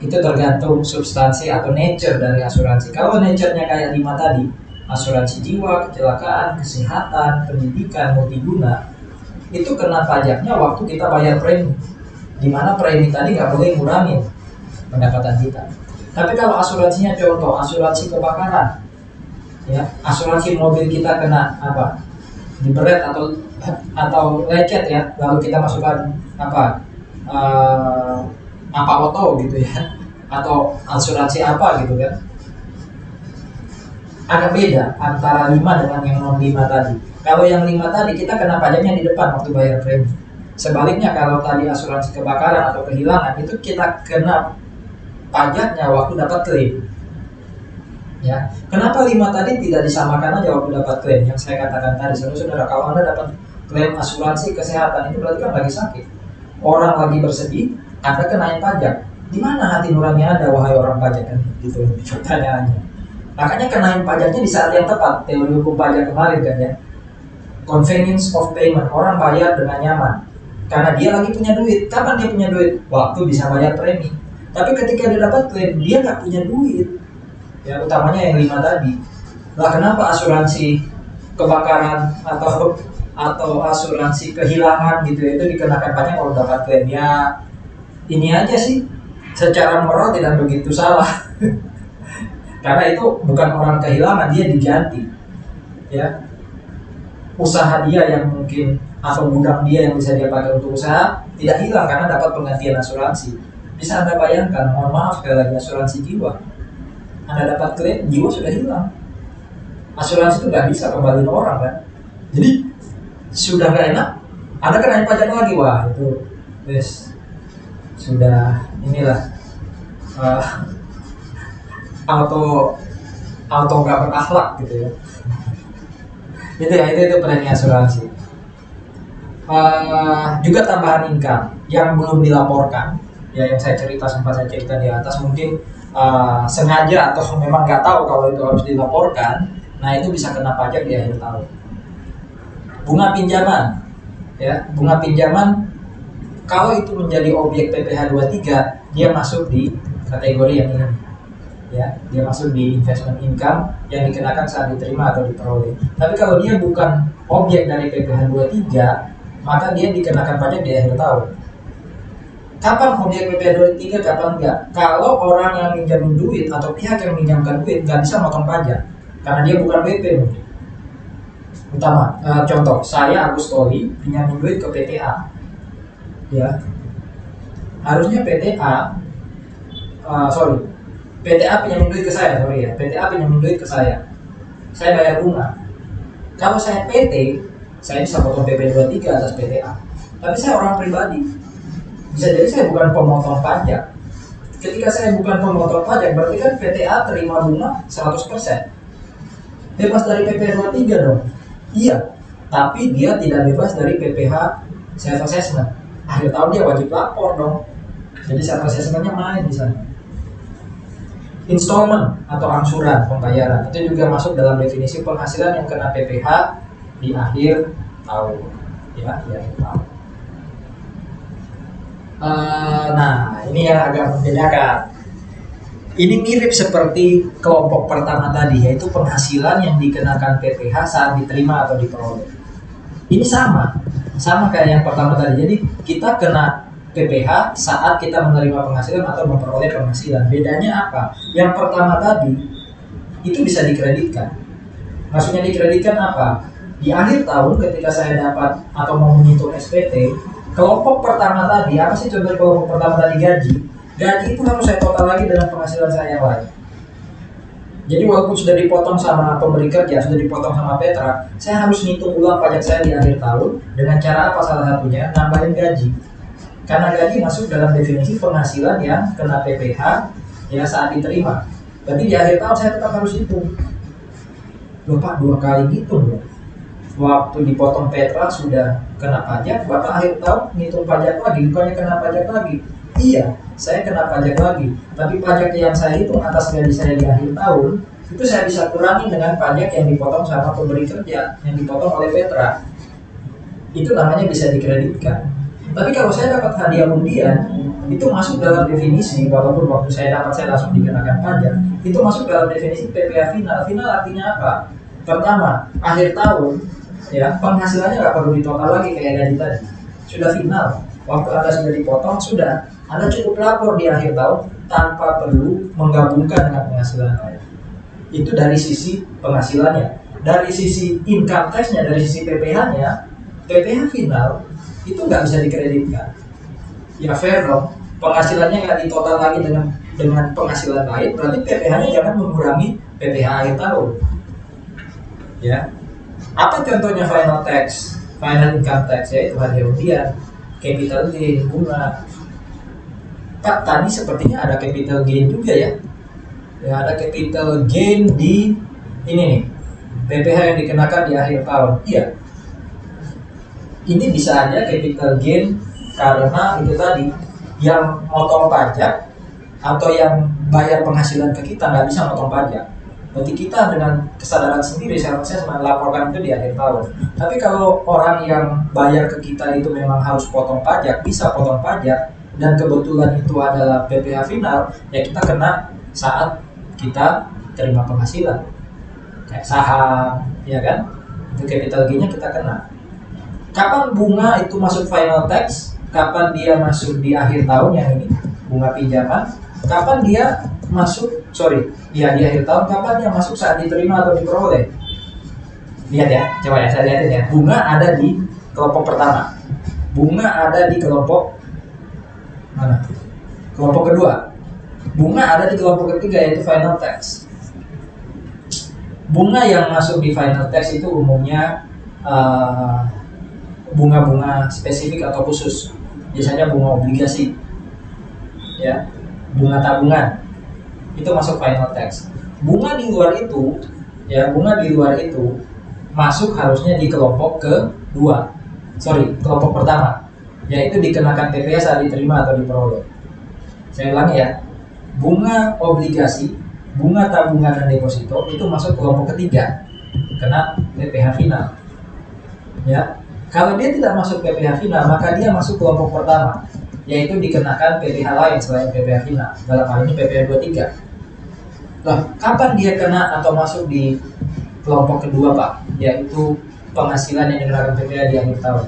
Itu tergantung substansi atau nature dari asuransi. Kalau nature-nya kayak 5 tadi, asuransi jiwa, kecelakaan, kesehatan, pendidikan, multiguna, itu kena pajaknya waktu kita bayar premi. Dimana premi tadi nggak boleh ngurangin pendapatan kita. Tapi kalau asuransinya contoh, asuransi kebakaran, ya, asuransi mobil kita kena apa? Diberet atau lecet ya, lalu kita masukkan apa? Apa auto gitu ya, atau asuransi apa gitu kan. Agak beda antara 5 dengan yang non 5 tadi. Kalau yang 5 tadi kita kena pajaknya di depan waktu bayar premi. Sebaliknya kalau tadi asuransi kebakaran atau kehilangan itu kita kena pajaknya waktu dapat klaim. Ya, kenapa 5 tadi tidak disamakan aja waktu dapat klaim? Yang saya katakan tadi, saudara-saudara, kalau Anda dapat klaim asuransi kesehatan itu berarti kan lagi sakit. Orang lagi bersedih, Anda kenain pajak. Di mana hati nurani Anda, wahai orang pajak kan? Gitu pertanyaannya. Makanya kenain pajaknya di saat yang tepat. Teori hukum pajak kemarin kan ya. Convenience of payment, orang bayar dengan nyaman. Karena dia lagi punya duit. Kapan dia punya duit? Waktu bisa bayar premi. Tapi ketika dia dapat klaim, dia nggak punya duit. Ya, utamanya yang 5 tadi. Lah kenapa asuransi kebakaran atau asuransi kehilangan gitu ya, itu dikenakan pajak kalau dapat klaim? Ya ini aja sih, secara moral tidak begitu salah. Karena itu bukan orang kehilangan, dia diganti. Ya, usaha dia yang mungkin atau gudang dia yang bisa dia pakai untuk usaha tidak hilang karena dapat penggantian asuransi. Bisa Anda bayangkan, mohon maaf sekali lagi, asuransi jiwa, Anda dapat klaim, jiwa sudah hilang. Asuransi itu nggak bisa kembaliin orang kan. Jadi sudah nggak enak, Anda kenain pajak lagi, wah itu yes, sudah inilah auto nggak berakhlak gitu ya. Itu premi asuransi. Juga tambahan income yang belum dilaporkan, ya, yang sempat saya cerita di atas, mungkin sengaja atau memang nggak tahu kalau itu harus dilaporkan. Nah itu bisa kena pajak di akhir tahun. Bunga pinjaman, ya, bunga pinjaman kalau itu menjadi objek PPh 23, dia masuk di kategori yang ini, ya, dia masuk di investment income yang dikenakan saat diterima atau diperoleh. Tapi kalau dia bukan objek dari PPh 23, maka dia dikenakan pajak di akhir tahun. Kapan objek PPh 23, kapan enggak? Kalau orang yang minjamin duit atau pihak yang minjamkan duit nggak bisa motong pajak karena dia bukan PP mungkin. Contoh, saya Agus Toli pinjamin duit ke PTA, ya, harusnya PTA pinjamin duit ke saya, PTA pinjamin duit ke saya bayar bunga. Kalau saya PT, saya bisa potong PP 23 atas PTA. Tapi saya orang pribadi, bisa jadi saya bukan pemotong pajak. Ketika saya bukan pemotong pajak, berarti kan PTA terima bunga 100%. Bebas dari PP 23 dong. Iya, tapi dia tidak bebas dari PPh self assessment. Akhir tahun dia wajib lapor dong. Jadi self assessmentnya main di sana. Installment atau angsuran pembayaran itu juga masuk dalam definisi penghasilan yang kena PPh di akhir tahun, ya, di akhir tahun. Nah, ini yang agak membedakan. Ini mirip seperti kelompok pertama tadi, yaitu penghasilan yang dikenakan PPh saat diterima atau diperoleh. Ini sama kayak yang pertama tadi. Jadi kita kena PPh saat kita menerima penghasilan atau memperoleh penghasilan. Bedanya apa? Yang pertama tadi itu bisa dikreditkan. Maksudnya dikreditkan apa? Di akhir tahun ketika saya dapat atau mau menghitung SPT, kelompok pertama tadi, apa sih contoh kelompok pertama tadi? Gaji itu harus saya total lagi dengan penghasilan saya yang lain. Jadi walaupun sudah dipotong sama pemberi kerja, sudah dipotong sama Petra, saya harus ngitung ulang pajak saya di akhir tahun dengan cara apa? Salah satunya nambahin gaji. Karena gaji masuk dalam definisi penghasilan yang kena PPh ya saat diterima. Berarti di akhir tahun saya tetap harus hitung. Loh Pak, 2 kali hitung ya. waktu dipotong Petra sudah kena pajak, Bapak akhir tahun ngitung pajak lagi, bukannya kena pajak lagi. Iya, saya kena pajak lagi, tapi pajak yang saya hitung atas gaji saya di akhir tahun itu saya bisa kurangi dengan pajak yang dipotong sama pemberi kerja, yang dipotong oleh Petra. Itu namanya bisa dikreditkan. Tapi kalau saya dapat hadiah undian, itu masuk dalam definisi, walaupun waktu saya dapat saya langsung dikenakan pajak, itu masuk dalam definisi PPh final. Final artinya apa? Pertama, akhir tahun, ya penghasilannya nggak perlu ditotal lagi kayak gaji tadi, sudah final. Waktu Anda sudah dipotong, sudah Anda cukup lapor di akhir tahun tanpa perlu menggabungkan dengan penghasilan lain. Itu dari sisi penghasilannya. Dari sisi income tax-nya, dari sisi PPh-nya, PPh final itu nggak bisa dikreditkan. Ya fair dong, penghasilannya nggak ditotal lagi dengan penghasilan lain, berarti PPh-nya jangan mengurangi PPh akhir tahun. Ya, apa contohnya final tax, final income tax, yaitu hadiah undian, capital gain, bunga. Pak, tadi sepertinya ada capital gain juga ya. Ya, ada capital gain di ini nih, PPh yang dikenakan di akhir tahun. Iya, ini bisa aja capital gain karena itu tadi yang motong pajak atau yang bayar penghasilan ke kita nggak bisa motong pajak. Berarti kita dengan kesadaran sendiri seharusnya melaporkan itu di akhir tahun. Tapi kalau orang yang bayar ke kita itu memang harus potong pajak, bisa potong pajak, dan kebetulan itu adalah PPh final, ya kita kena saat kita terima penghasilan kayak saham, ya kan, itu capital gain-nya kita kena. Kapan bunga itu masuk final tax? Kapan dia masuk di akhir tahun yang ini, bunga pinjaman? Kapan dia masuk, di akhir tahun, kapan dia masuk saat diterima atau diperoleh? Lihat ya, coba ya, saya lihatin ya. Bunga ada di kelompok pertama, bunga ada di kelompok mana? Kelompok kedua. Bunga ada di kelompok ketiga, yaitu final tax. Bunga yang masuk di final tax itu umumnya bunga-bunga spesifik atau khusus. Biasanya bunga obligasi, ya, bunga tabungan, itu masuk final tax. Bunga di luar itu, ya, bunga di luar itu masuk harusnya di kelompok kedua, kelompok pertama, yaitu dikenakan PPh saat diterima atau diperoleh. Saya ulangi ya, bunga obligasi, bunga tabungan dan deposito itu masuk kelompok ketiga, kena PPh final. Ya, kalau dia tidak masuk PPh final, maka dia masuk kelompok pertama, yaitu dikenakan PPh lain selain PPh final. Dalam hal ini PPh 23. Nah, kapan dia kena atau masuk di kelompok kedua, Pak? Yaitu penghasilan yang dikenakan PPh di akhir tahun.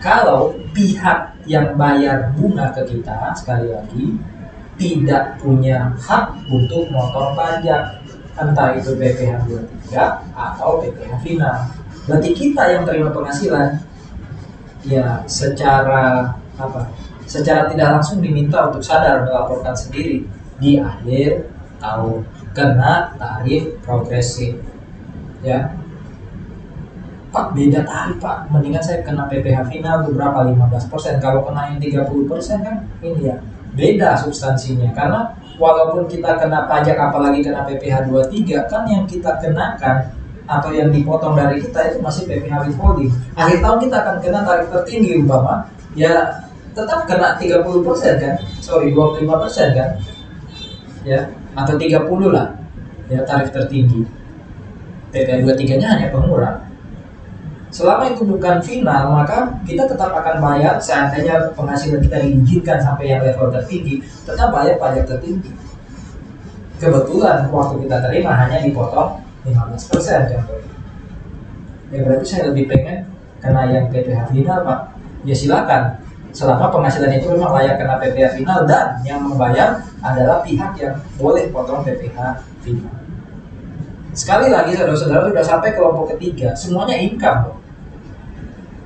Kalau pihak yang bayar bunga ke kita, sekali lagi, tidak punya hak untuk motong pajak, entah itu PPh 23 atau PPh final. Berarti kita yang terima penghasilan, ya secara tidak langsung diminta untuk sadar melaporkan sendiri di akhir tahun, kena tarif progresif. Ya, Pak, beda tarif Pak, mendingan saya kena PPh final berapa, 15%. Kalau kena yang 30% kan ini ya, beda substansinya. Karena walaupun kita kena pajak, apalagi kena PPh 23, kan yang kita kenakan atau yang dipotong dari kita itu masih PPh withholding. Akhir tahun kita akan kena tarif tertinggi umpama, ya tetap kena 30% kan, 25% kan, ya, atau 30 lah, ya, tarif tertinggi. PPh 23-nya hanya pengurang. Selama itu bukan final, maka kita tetap akan bayar, seandainya penghasilan kita diizinkan sampai yang level tertinggi, tetap bayar pajak tertinggi. Kebetulan waktu kita terima hanya dipotong 15% contohnya. Ya berarti saya lebih pengen kena yang PPh final, Pak. Ya silakan, selama penghasilan itu memang layak kena PPh final dan yang membayar adalah pihak yang boleh potong PPh final. Sekali lagi saudara-saudara, sudah sampai kelompok ketiga, semuanya income loh.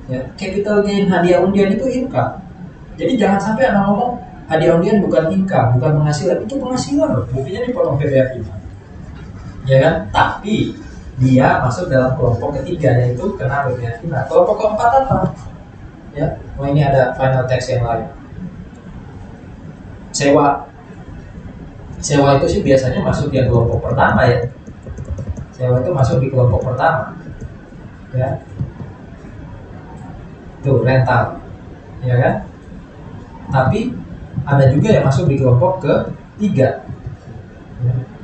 Ya, capital gain, hadiah undian itu income. Jadi jangan sampai anak ngomong hadiah undian bukan income, bukan penghasilan. Itu penghasilan loh, buktinya dipotong PPh final. Ya kan? Tapi dia masuk dalam kelompok ketiga, yaitu kena PPh final. Kelompok keempat apa? Ya, ini ada final tax yang lain. Sewa itu sih biasanya masuk di kelompok pertama ya. Sewa itu masuk di kelompok pertama. Ya. tuh rental, ya kan? Tapi ada juga yang masuk di kelompok ketiga.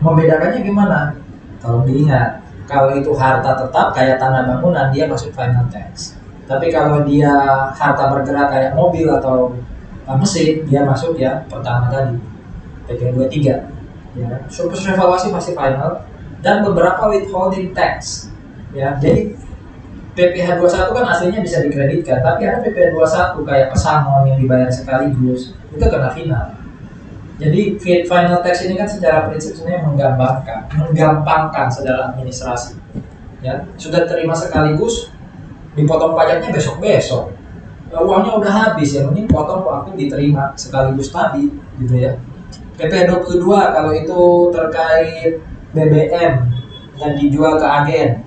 Membedakannya gimana? Kalau diingat, kalau itu harta tetap kayak tanah bangunan, dia masuk final tax. Tapi kalau dia harta bergerak kayak mobil atau mesin, dia masuk ya pertama tadi, PP 23. Ya, surplus revaluasi masih final dan beberapa withholding tax. Ya, jadi PPh 21 kan aslinya bisa dikreditkan, tapi ada PPh 21 kayak pesangon yang dibayar sekaligus, itu kena final. Jadi final tax ini kan secara prinsip sebenarnya menggampangkan secara administrasi. Ya, sudah terima sekaligus, dipotong pajaknya besok-besok. Uangnya udah habis, yang penting potong waktu diterima sekaligus tadi, gitu ya. PP 22 kalau itu terkait BBM dan dijual ke agen.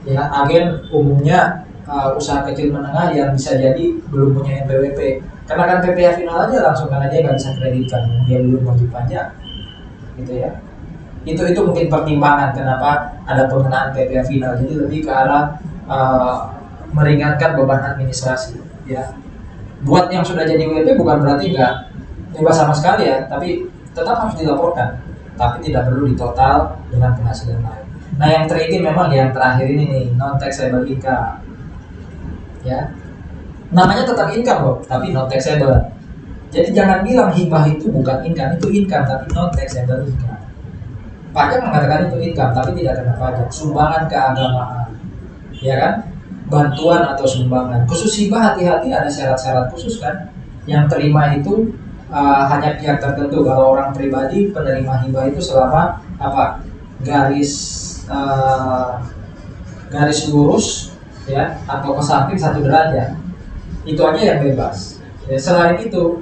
Ya, agen umumnya usaha kecil menengah yang bisa jadi belum punya NPWP. Karena kan PPh final aja langsung karena dia nggak bisa kreditkan, dia belum wajib pajak, gitu ya. Itu mungkin pertimbangan kenapa ada pengenaan PPh final. Jadi lebih ke arah meringankan beban administrasi. Ya, buat yang sudah jadi WP bukan berarti nggak bebas sama sekali ya, tapi tetap harus dilaporkan, tapi tidak perlu ditotal dengan penghasilan lain. Nah, yang trading memang yang terakhir ini nih, non taxable income. Ya, namanya tetap income loh, tapi non taxable. Jadi jangan bilang hibah itu bukan income, itu income tapi non taxable income. Pajak mengatakan itu income tapi tidak kena pajak. Sumbangan keagamaan, ya kan? Bantuan atau sumbangan. Khusus hibah hati-hati, ada syarat-syarat khusus kan. Yang terima itu hanya pihak tertentu. Kalau orang pribadi penerima hibah itu selama apa? Garis lurus ya atau ke samping 1 derajat. Itu aja yang bebas. Ya, selain itu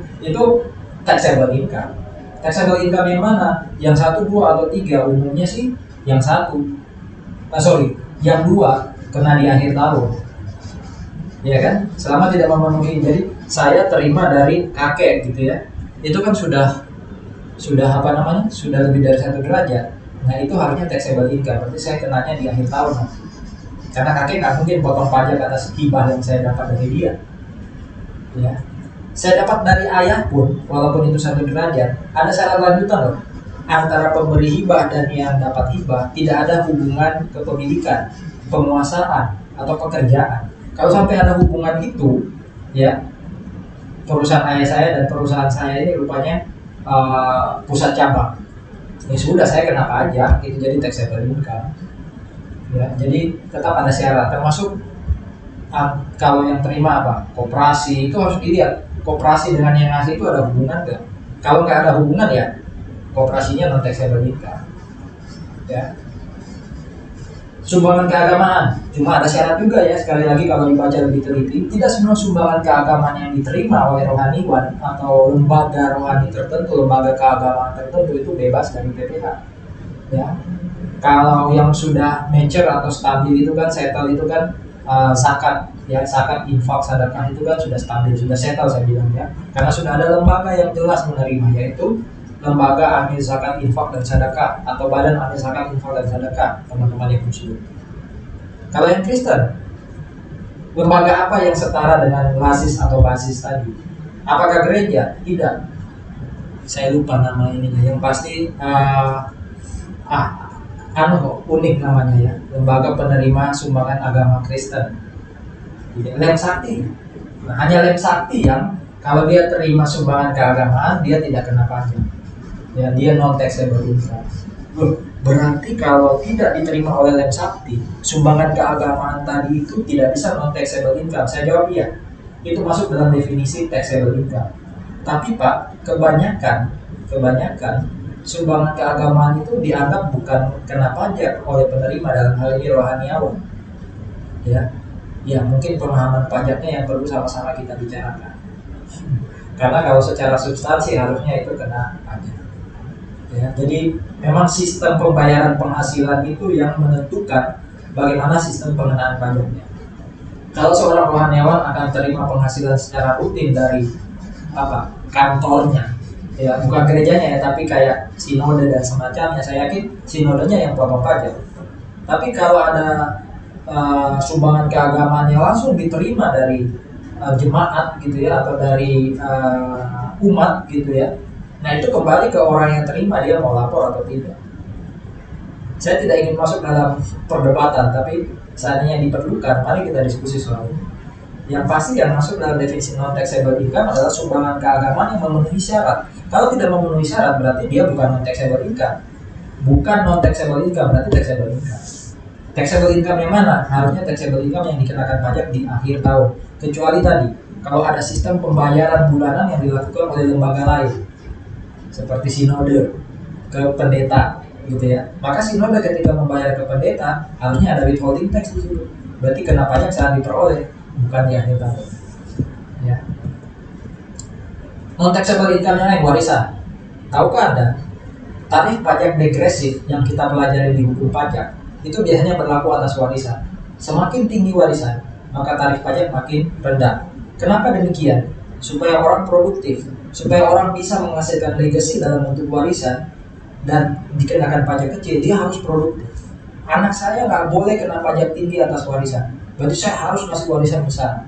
taxable income. Taxable income yang mana? Yang 1, 2 atau 3, umumnya sih yang 1. Yang 2 kena di akhir tahun. Ya kan? Selama tidak memenuhi. Jadi saya terima dari kakek gitu ya. Itu kan sudah apa namanya? Sudah lebih dari 1 derajat. Nah, itu harusnya taxable income. Berarti saya kenanya di akhir tahun. Karena kakek nggak mungkin potong pajak atas hibah yang saya dapat dari dia. Ya. Saya dapat dari ayah pun, walaupun itu 1 derajat, ada syarat lanjutan loh. Antara pemberi hibah dan yang dapat hibah tidak ada hubungan kepemilikan, penguasaan atau pekerjaan. Kalau sampai ada hubungan itu, ya perusahaan ayah saya dan perusahaan saya ini rupanya pusat cabang. Ya sudah, saya kena pajak, itu jadi taxable income. Ya, jadi tetap ada syarat, termasuk kalau yang terima apa? Koperasi, itu harus dilihat. Koperasi dengan yang ngasih itu ada hubungan nggak? Kalau nggak ada hubungan ya koperasinya non taxable income. Ya. Sumbangan keagamaan, cuma ada syarat juga ya. Sekali lagi kalau dibaca lebih teliti, tidak semua sumbangan keagamaan yang diterima oleh rohaniwan atau lembaga rohani tertentu, lembaga keagamaan tertentu itu bebas dari PPh. Ya. Kalau yang sudah mature atau stabil itu kan settle itu kan zakat, ya zakat, infak, sedekah itu kan sudah stabil, sudah settle saya bilang ya. Karena sudah ada lembaga yang jelas menerima, yaitu lembaga amil zakat, infak dan sedekah atau badan amil zakat, infak dan sedekah, teman-teman yang muslim. Kalau yang Kristen, lembaga apa yang setara dengan lasis atau basis tadi? Apakah gereja? Tidak. Saya lupa nama ininya. Yang pasti unik namanya ya, lembaga penerima sumbangan agama Kristen, Lem Sakti. Nah, hanya Lem Sakti yang kalau dia terima sumbangan keagamaan dia tidak kena pajak, ya dia non taxable income. Berarti kalau tidak diterima oleh Lem Sakti, sumbangan keagamaan tadi itu tidak bisa non taxable income. Saya jawab iya, itu masuk dalam definisi taxable income. Tapi Pak, kebanyakan sumbangan keagamaan itu dianggap bukan kena pajak oleh penerima, dalam hal ini rohaniawan. Ya mungkin pemahaman pajaknya yang perlu sama-sama kita bicarakan. Karena kalau secara substansi harusnya itu kena pajak. Ya, jadi memang sistem pembayaran penghasilan itu yang menentukan bagaimana sistem pengenaan pajaknya. Kalau seorang rohaniawan akan terima penghasilan secara rutin dari kantornya, ya bukan gerejanya ya, tapi kayak sinode dan semacamnya, saya yakin sinodenya yang potong pajak. Tapi kalau ada sumbangan keagamaannya langsung diterima dari jemaat gitu ya, atau dari umat gitu ya. Nah itu kembali ke orang yang terima, dia mau lapor atau tidak. Saya tidak ingin masuk dalam perdebatan, tapi seandainya diperlukan, mari kita diskusi soal ini. Yang pasti yang masuk dalam definisi non taxable income adalah sumbangan keagamaan yang memenuhi syarat. Kalau tidak memenuhi syarat berarti dia bukan non taxable income. Bukan non taxable income, berarti taxable income. Taxable income yang mana? Harusnya taxable income yang dikenakan pajak di akhir tahun. Kecuali tadi, kalau ada sistem pembayaran bulanan yang dilakukan oleh lembaga lain, seperti sinode ke pendeta, gitu ya. Maka sinode ketika membayar ke pendeta harusnya ada withholding tax di situ. Berarti kena pajak saat diperoleh, bukan di akhir tahun. Ya. Non taxable income yang lain, warisan. Tahukah Anda? Tarif pajak degresif yang kita pelajari di hukum pajak itu biasanya berlaku atas warisan. Semakin tinggi warisan, maka tarif pajak makin rendah. Kenapa demikian? Supaya orang produktif, supaya orang bisa menghasilkan legacy dalam bentuk warisan dan dikenakan pajak kecil, dia harus produktif. Anak saya nggak boleh kena pajak tinggi atas warisan, berarti saya harus ngasih warisan besar.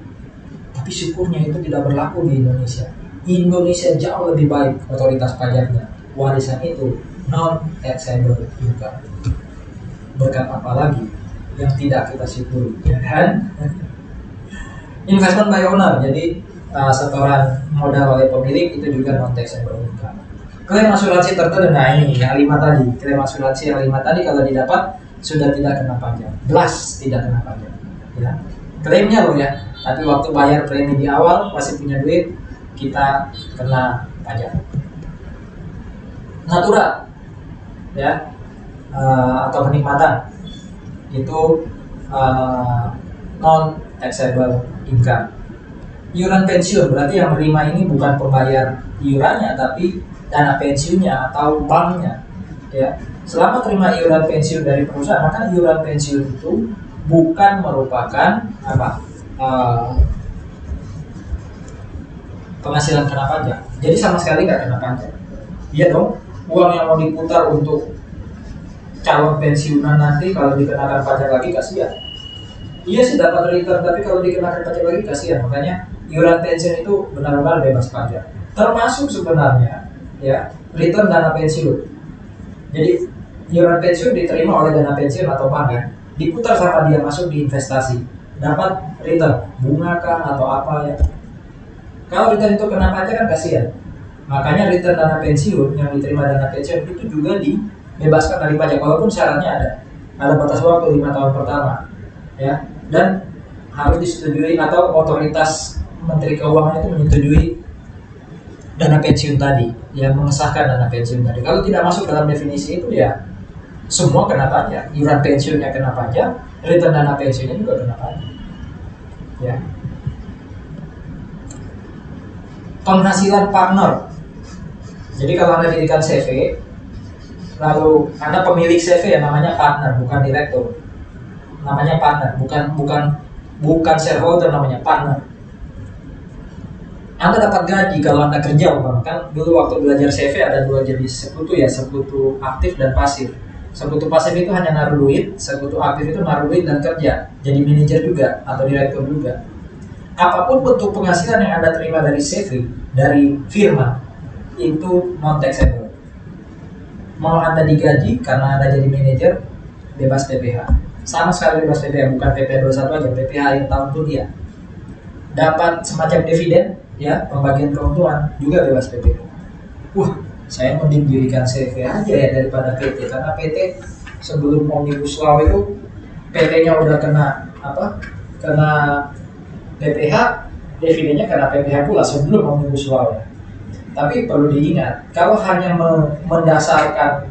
Tapi syukurnya itu tidak berlaku di Indonesia. Indonesia jauh lebih baik otoritas pajaknya. Warisan itu non taxable income. Berkat apa lagi yang tidak kita syukuri, ya kan? Investment by owner, jadi setoran modal oleh pemilik itu juga non taxable income. Klaim asuransi tertentu, nah ini yang 5 tadi, klaim asuransi yang 5 tadi kalau didapat sudah tidak kena pajak, belas tidak kena pajak, ya. Klaimnya loh ya, tapi waktu bayar premi di awal masih punya duit, kita kena pajak. Natural, ya, atau kenikmatan itu non taxable income. Iuran pensiun berarti yang menerima ini bukan pembayar iurannya tapi dana pensiunnya atau banknya, ya. Selama terima iuran pensiun dari perusahaan, maka iuran pensiun itu bukan merupakan penghasilan kena pajak. Jadi sama sekali nggak kena pajak. Iya dong, uang yang mau diputar untuk calon pensiunan nanti kalau dikenakan pajak lagi kasihan. Iya sih dapat return, tapi kalau dikenakan pajak lagi kasihan. Makanya iuran pensiun itu benar-benar bebas pajak. Termasuk sebenarnya ya return dana pensiun. Jadi iuran pensiun diterima oleh dana pensiun atau bank ya, diputar sama dia masuk di investasi, dapat return bunga kah atau apa ya. Kalau return itu kena pajak kan kasihan. Makanya return dana pensiun yang diterima dana pensiun itu juga dibebaskan dari pajak walaupun syaratnya ada batas waktu 5 tahun pertama, ya, dan harus disetujui atau otoritas Menteri Keuangan itu menyetujui dana pensiun tadi, ya, mengesahkan dana pensiun tadi. Kalau tidak masuk dalam definisi itu ya semua kena pajak, iuran pensiunnya kena pajak, return dana pensiunnya juga kena pajak, ya. Penghasilan partner. Jadi kalau Anda dirikan CV, lalu Anda pemilik CV ya namanya partner, bukan direktur. Namanya partner, bukan shareholder, namanya partner. Anda dapat gaji kalau Anda kerja, kan dulu waktu belajar CV ada 2 jenis sekutu ya, sekutu aktif dan pasif. Sekutu pasif itu hanya naruh duit, sekutu aktif itu naruh duit dan kerja, jadi manajer juga atau direktur juga. Apapun bentuk penghasilan yang Anda terima dari CV, dari firma, itu non taxable. Mau Anda digaji karena Anda jadi manajer, bebas PPh. Sama sekali bebas PPh, bukan PPh 21 aja, PPh yang tahun kuliah. Dapat semacam dividen, ya, pembagian keuntungan, juga bebas PPh. Wah, saya mendirikan CV aja ya daripada PT, karena PT sebelum Omnibus Law itu PT-nya udah kena kena PPh, dividennya kena PPh pula sebelum Omnibus Law ya. Tapi perlu diingat, kalau hanya mendasarkan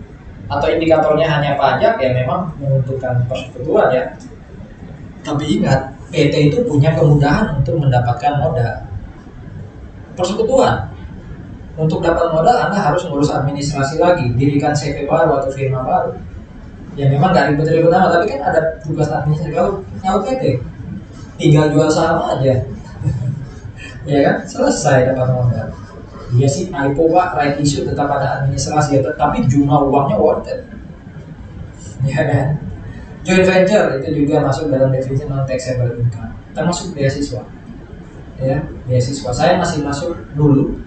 atau indikatornya hanya pajak ya memang menguntungkan persekutuan ya. Tapi ingat, PT itu punya kemudahan untuk mendapatkan modal. Persekutuan, untuk dapat modal Anda harus ngurus administrasi lagi, dirikan CV baru atau firma baru. Ya memang nggak ribet-ribet amat, tapi kan ada tugas administrasi. Kalau PT, tinggal jual saham aja, ya kan, selesai dapat modal. Iya sih, IPO Pak, right issue tetap ada administrasi ya, tapi jumlah uangnya worth it, ya kan. Joint venture itu juga masuk dalam definisi non taxable income, termasuk beasiswa. ya, beasiswa. Saya masih masuk dulu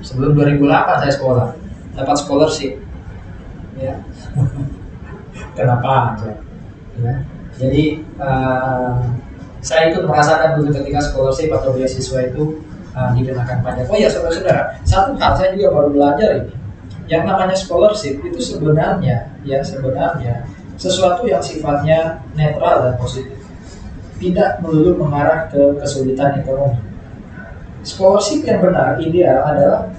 sebelum 2008 saya sekolah, dapat scholarship, ya. Kenapa aja, ya. Jadi saya ikut merasakan dulu ketika scholarship atau beasiswa itu dikenakan pajak. Oh ya saudara-saudara, satu hal saya juga baru belajar ini, yang namanya scholarship itu sebenarnya sesuatu yang sifatnya netral dan positif, tidak melulu mengarah ke kesulitan ekonomi. Scholarship yang benar ideal adalah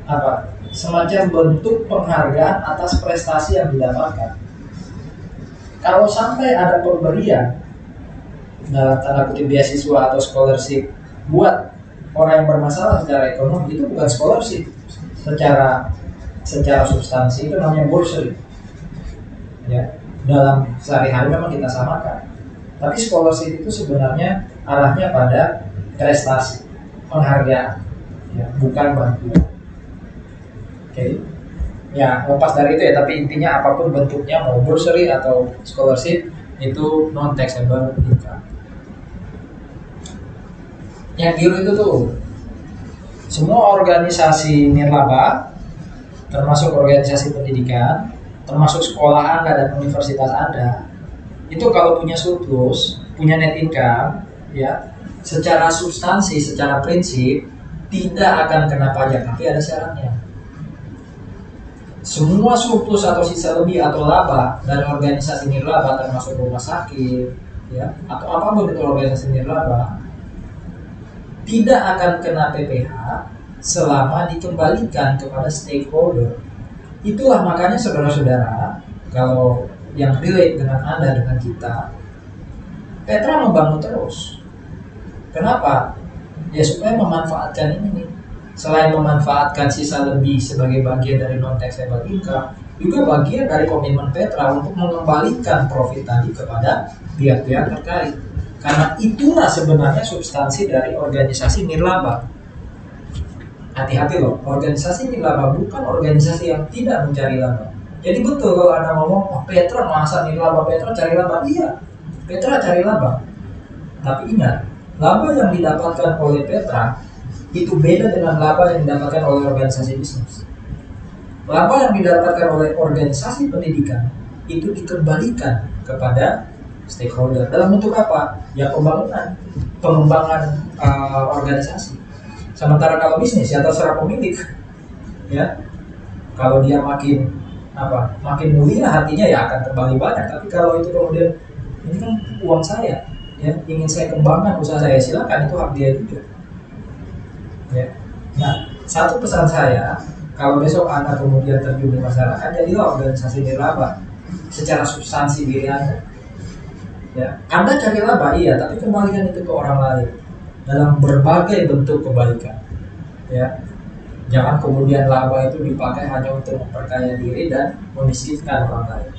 apa? Semacam bentuk penghargaan atas prestasi yang didapatkan. Kalau sampai ada pemberian dalam tanda kutip beasiswa atau scholarship buat orang yang bermasalah secara ekonomi, itu bukan scholarship secara substansi, itu namanya bursary. Ya, dalam sehari-hari memang kita samakan. Tapi scholarship itu sebenarnya arahnya pada prestasi, penghargaan, ya, bukan bantuan. Oke. Ya, lepas dari itu ya, tapi intinya apapun bentuknya, mau bursary atau scholarship, itu non taxable income. Yang biru itu tuh semua organisasi nirlaba, termasuk organisasi pendidikan, termasuk sekolah Anda dan universitas Anda, itu kalau punya surplus, punya net income, ya, secara substansi, secara prinsip tidak akan kena pajak, tapi ada syaratnya. Semua surplus atau sisa lebih atau laba dari organisasi nirlaba, termasuk rumah sakit, ya, atau apapun itu organisasi nirlaba, tidak akan kena PPh selama dikembalikan kepada stakeholder. Itulah makanya saudara-saudara, kalau yang relate dengan Anda, dengan kita, Petra membangun terus. Kenapa? Ya supaya memanfaatkan ini nih. Selain memanfaatkan sisa lebih sebagai bagian dari non-taxable income, juga bagian dari komitmen Petra untuk mengembalikan profit tadi kepada pihak-pihak terkait. Karena itulah sebenarnya substansi dari organisasi nirlaba. Hati-hati loh, organisasi nirlaba bukan organisasi yang tidak mencari laba. Jadi betul kalau Anda ngomong, oh, Petra masa nirlaba, Petra cari laba. Iya, Petra cari laba. Tapi ingat, laba yang didapatkan oleh Petra itu beda dengan laba yang didapatkan oleh organisasi bisnis. Laba yang didapatkan oleh organisasi pendidikan itu dikembalikan kepada stakeholder dalam bentuk apa? Ya pengembangan organisasi. Sementara kalau bisnis ya terserah pemilik, ya. Kalau dia makin mulia hatinya ya akan kembali banyak. Tapi kalau itu kemudian ini kan uang saya, ya, ingin saya kembangkan usaha saya, silakan, itu hak dia juga. Ya. Nah, satu pesan saya, kalau besok Anda kemudian terjun di masyarakat, jadilah organisasi nirlaba secara substansi diri Anda. Ya, Anda cari laba, iya, tapi kembalikan itu ke orang lain dalam berbagai bentuk kebaikan. Ya, jangan kemudian laba itu dipakai hanya untuk memperkaya diri dan memiskinkan orang lain.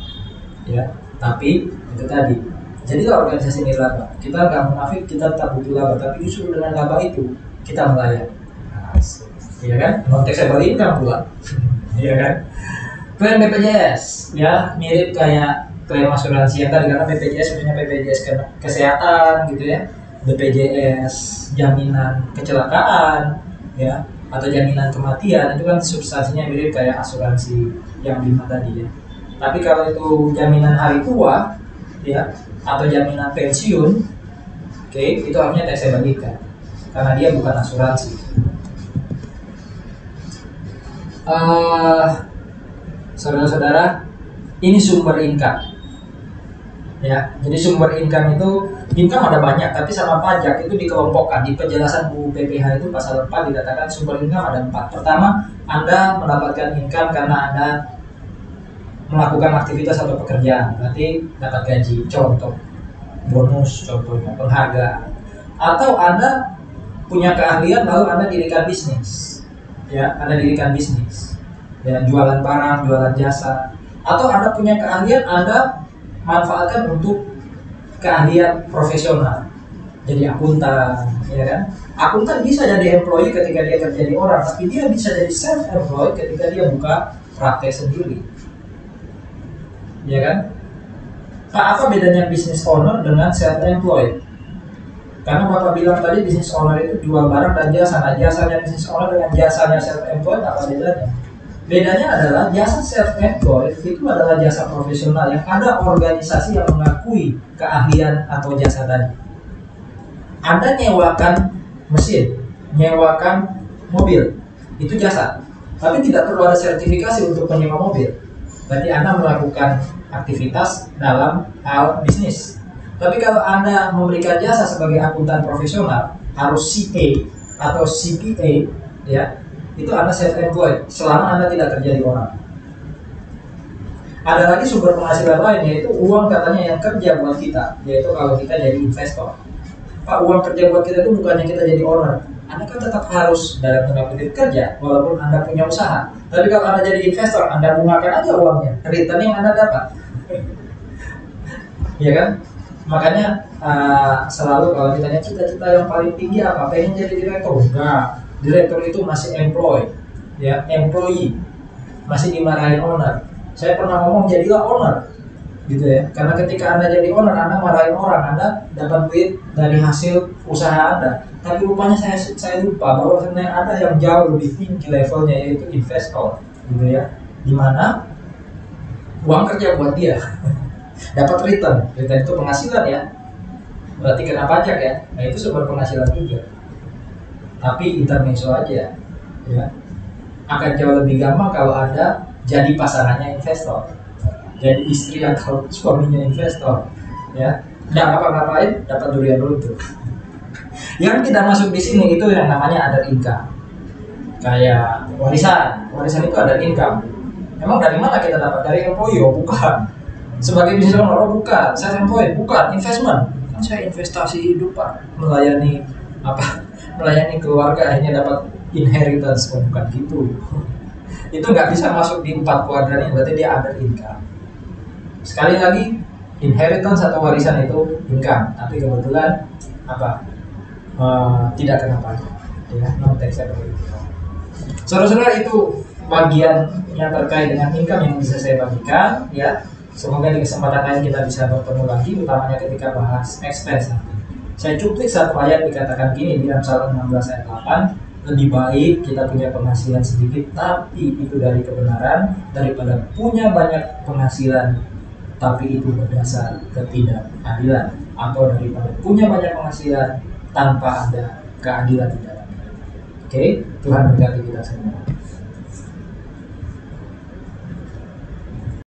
Ya, tapi itu tadi. Jadilah organisasi nirlaba. Kita nggak munafik, kita tetap butuh laba, tapi justru dengan laba itu kita melayani. Iya kan? Non-taxable income pula. Iya kan? Klaim BPJS, ya, mirip kayak klaim asuransi yang tadi, karena BPJS khususnya BPJS kesehatan gitu ya, BPJS jaminan kecelakaan, ya, atau jaminan kematian, itu kan substansinya mirip kayak asuransi yang 5 tadi ya. Tapi kalau itu jaminan hari tua, ya, atau jaminan pensiun, oke, itu harusnya taxable income karena dia bukan asuransi. Saudara-saudara, ini sumber income, ya. Jadi sumber income itu, income ada banyak, tapi sama pajak itu dikelompokkan. Di penjelasan UU PPh itu pasal 4 dikatakan sumber income ada 4. Pertama, Anda mendapatkan income karena Anda melakukan aktivitas atau pekerjaan, berarti dapat gaji, contoh bonus, contohnya penghargaan. Atau Anda punya keahlian lalu Anda dirikan bisnis, ya, Anda dirikan bisnis, ya, jualan barang, jualan jasa. Atau Anda punya keahlian, Anda manfaatkan untuk keahlian profesional, jadi akuntan, ya kan? Akuntan bisa jadi employee ketika dia kerja di orang, tapi dia bisa jadi self-employed ketika dia buka praktek sendiri, ya kan? Nah, apa bedanya business owner dengan self-employed? Karena Bapak bilang tadi business owner itu jual barang dan jasa. Nah, jasanya business owner dengan jasanya self-employed apa bedanya? Bedanya adalah jasa self-employed itu adalah jasa profesional yang ada organisasi yang mengakui keahlian atau jasa tadi. Anda nyewakan mesin, nyewakan mobil, itu jasa. Tapi tidak perlu ada sertifikasi untuk menyewa mobil. Berarti Anda melakukan aktivitas dalam hal bisnis. Tapi kalau Anda memberikan jasa sebagai akuntan profesional, harus CA atau CPA, ya, itu Anda self-employed selama Anda tidak kerja di orang. Ada lagi sumber penghasilan lain, yaitu uang katanya yang kerja buat kita, yaitu kalau kita jadi investor. Pak, uang kerja buat kita itu bukannya kita jadi owner. Anda kan tetap harus dalam tanda kutip kerja, walaupun Anda punya usaha. Tapi kalau Anda jadi investor, Anda gunakan aja uangnya, return yang Anda dapat. Ya kan? Makanya selalu kalau ditanya cita-cita yang paling tinggi apa? Pengen jadi direktur? Enggak. Direktur itu masih employee, ya, employee, masih dimarahin owner. Saya pernah ngomong jadilah owner, gitu ya. Karena ketika Anda jadi owner, Anda marahin orang, Anda dapat duit dari hasil usaha Anda. Tapi rupanya saya lupa bahwa sebenarnya ada yang jauh lebih tinggi levelnya, yaitu investor, gitu ya. Dimana uang kerja buat dia. Dapat return itu penghasilan ya, berarti kena pajak ya. Nah itu sumber penghasilan juga. Tapi intermezzo aja, ya. Akan jauh lebih gampang kalau Anda jadi pasangannya investor, jadi istri atau suaminya investor, ya. Nggak ngapa-ngapain, dapat durian runtuh. Yang tidak masuk di sini itu yang namanya other income, kayak warisan. Warisan itu other income. Emang dari mana kita dapat? Dari employee? Bukan. Sebagai bisnis owner, bukan. Saya employed, bukan. Investment, kan saya investasi hidup Pak, melayani melayani keluarga, akhirnya dapat inheritance. Bukan gitu. Itu nggak bisa masuk di 4 kuadran ini, berarti dia other income. Sekali lagi, inheritance atau warisan itu income, tapi kebetulan tidak kena pajak, ya, non taxable. Saudara-saudara, itu bagian yang terkait dengan income yang bisa saya bagikan, ya. Semoga di kesempatan lain kita bisa bertemu lagi, utamanya ketika bahas expense nanti. Saya cuplik satu ayat dikatakan gini di Amsal 16 ayat 8, lebih baik kita punya penghasilan sedikit tapi itu dari kebenaran, daripada punya banyak penghasilan tapi itu berdasar ketidakadilan, atau daripada punya banyak penghasilan tanpa ada keadilan di dalamnya. Oke, Tuhan berkati kita semua.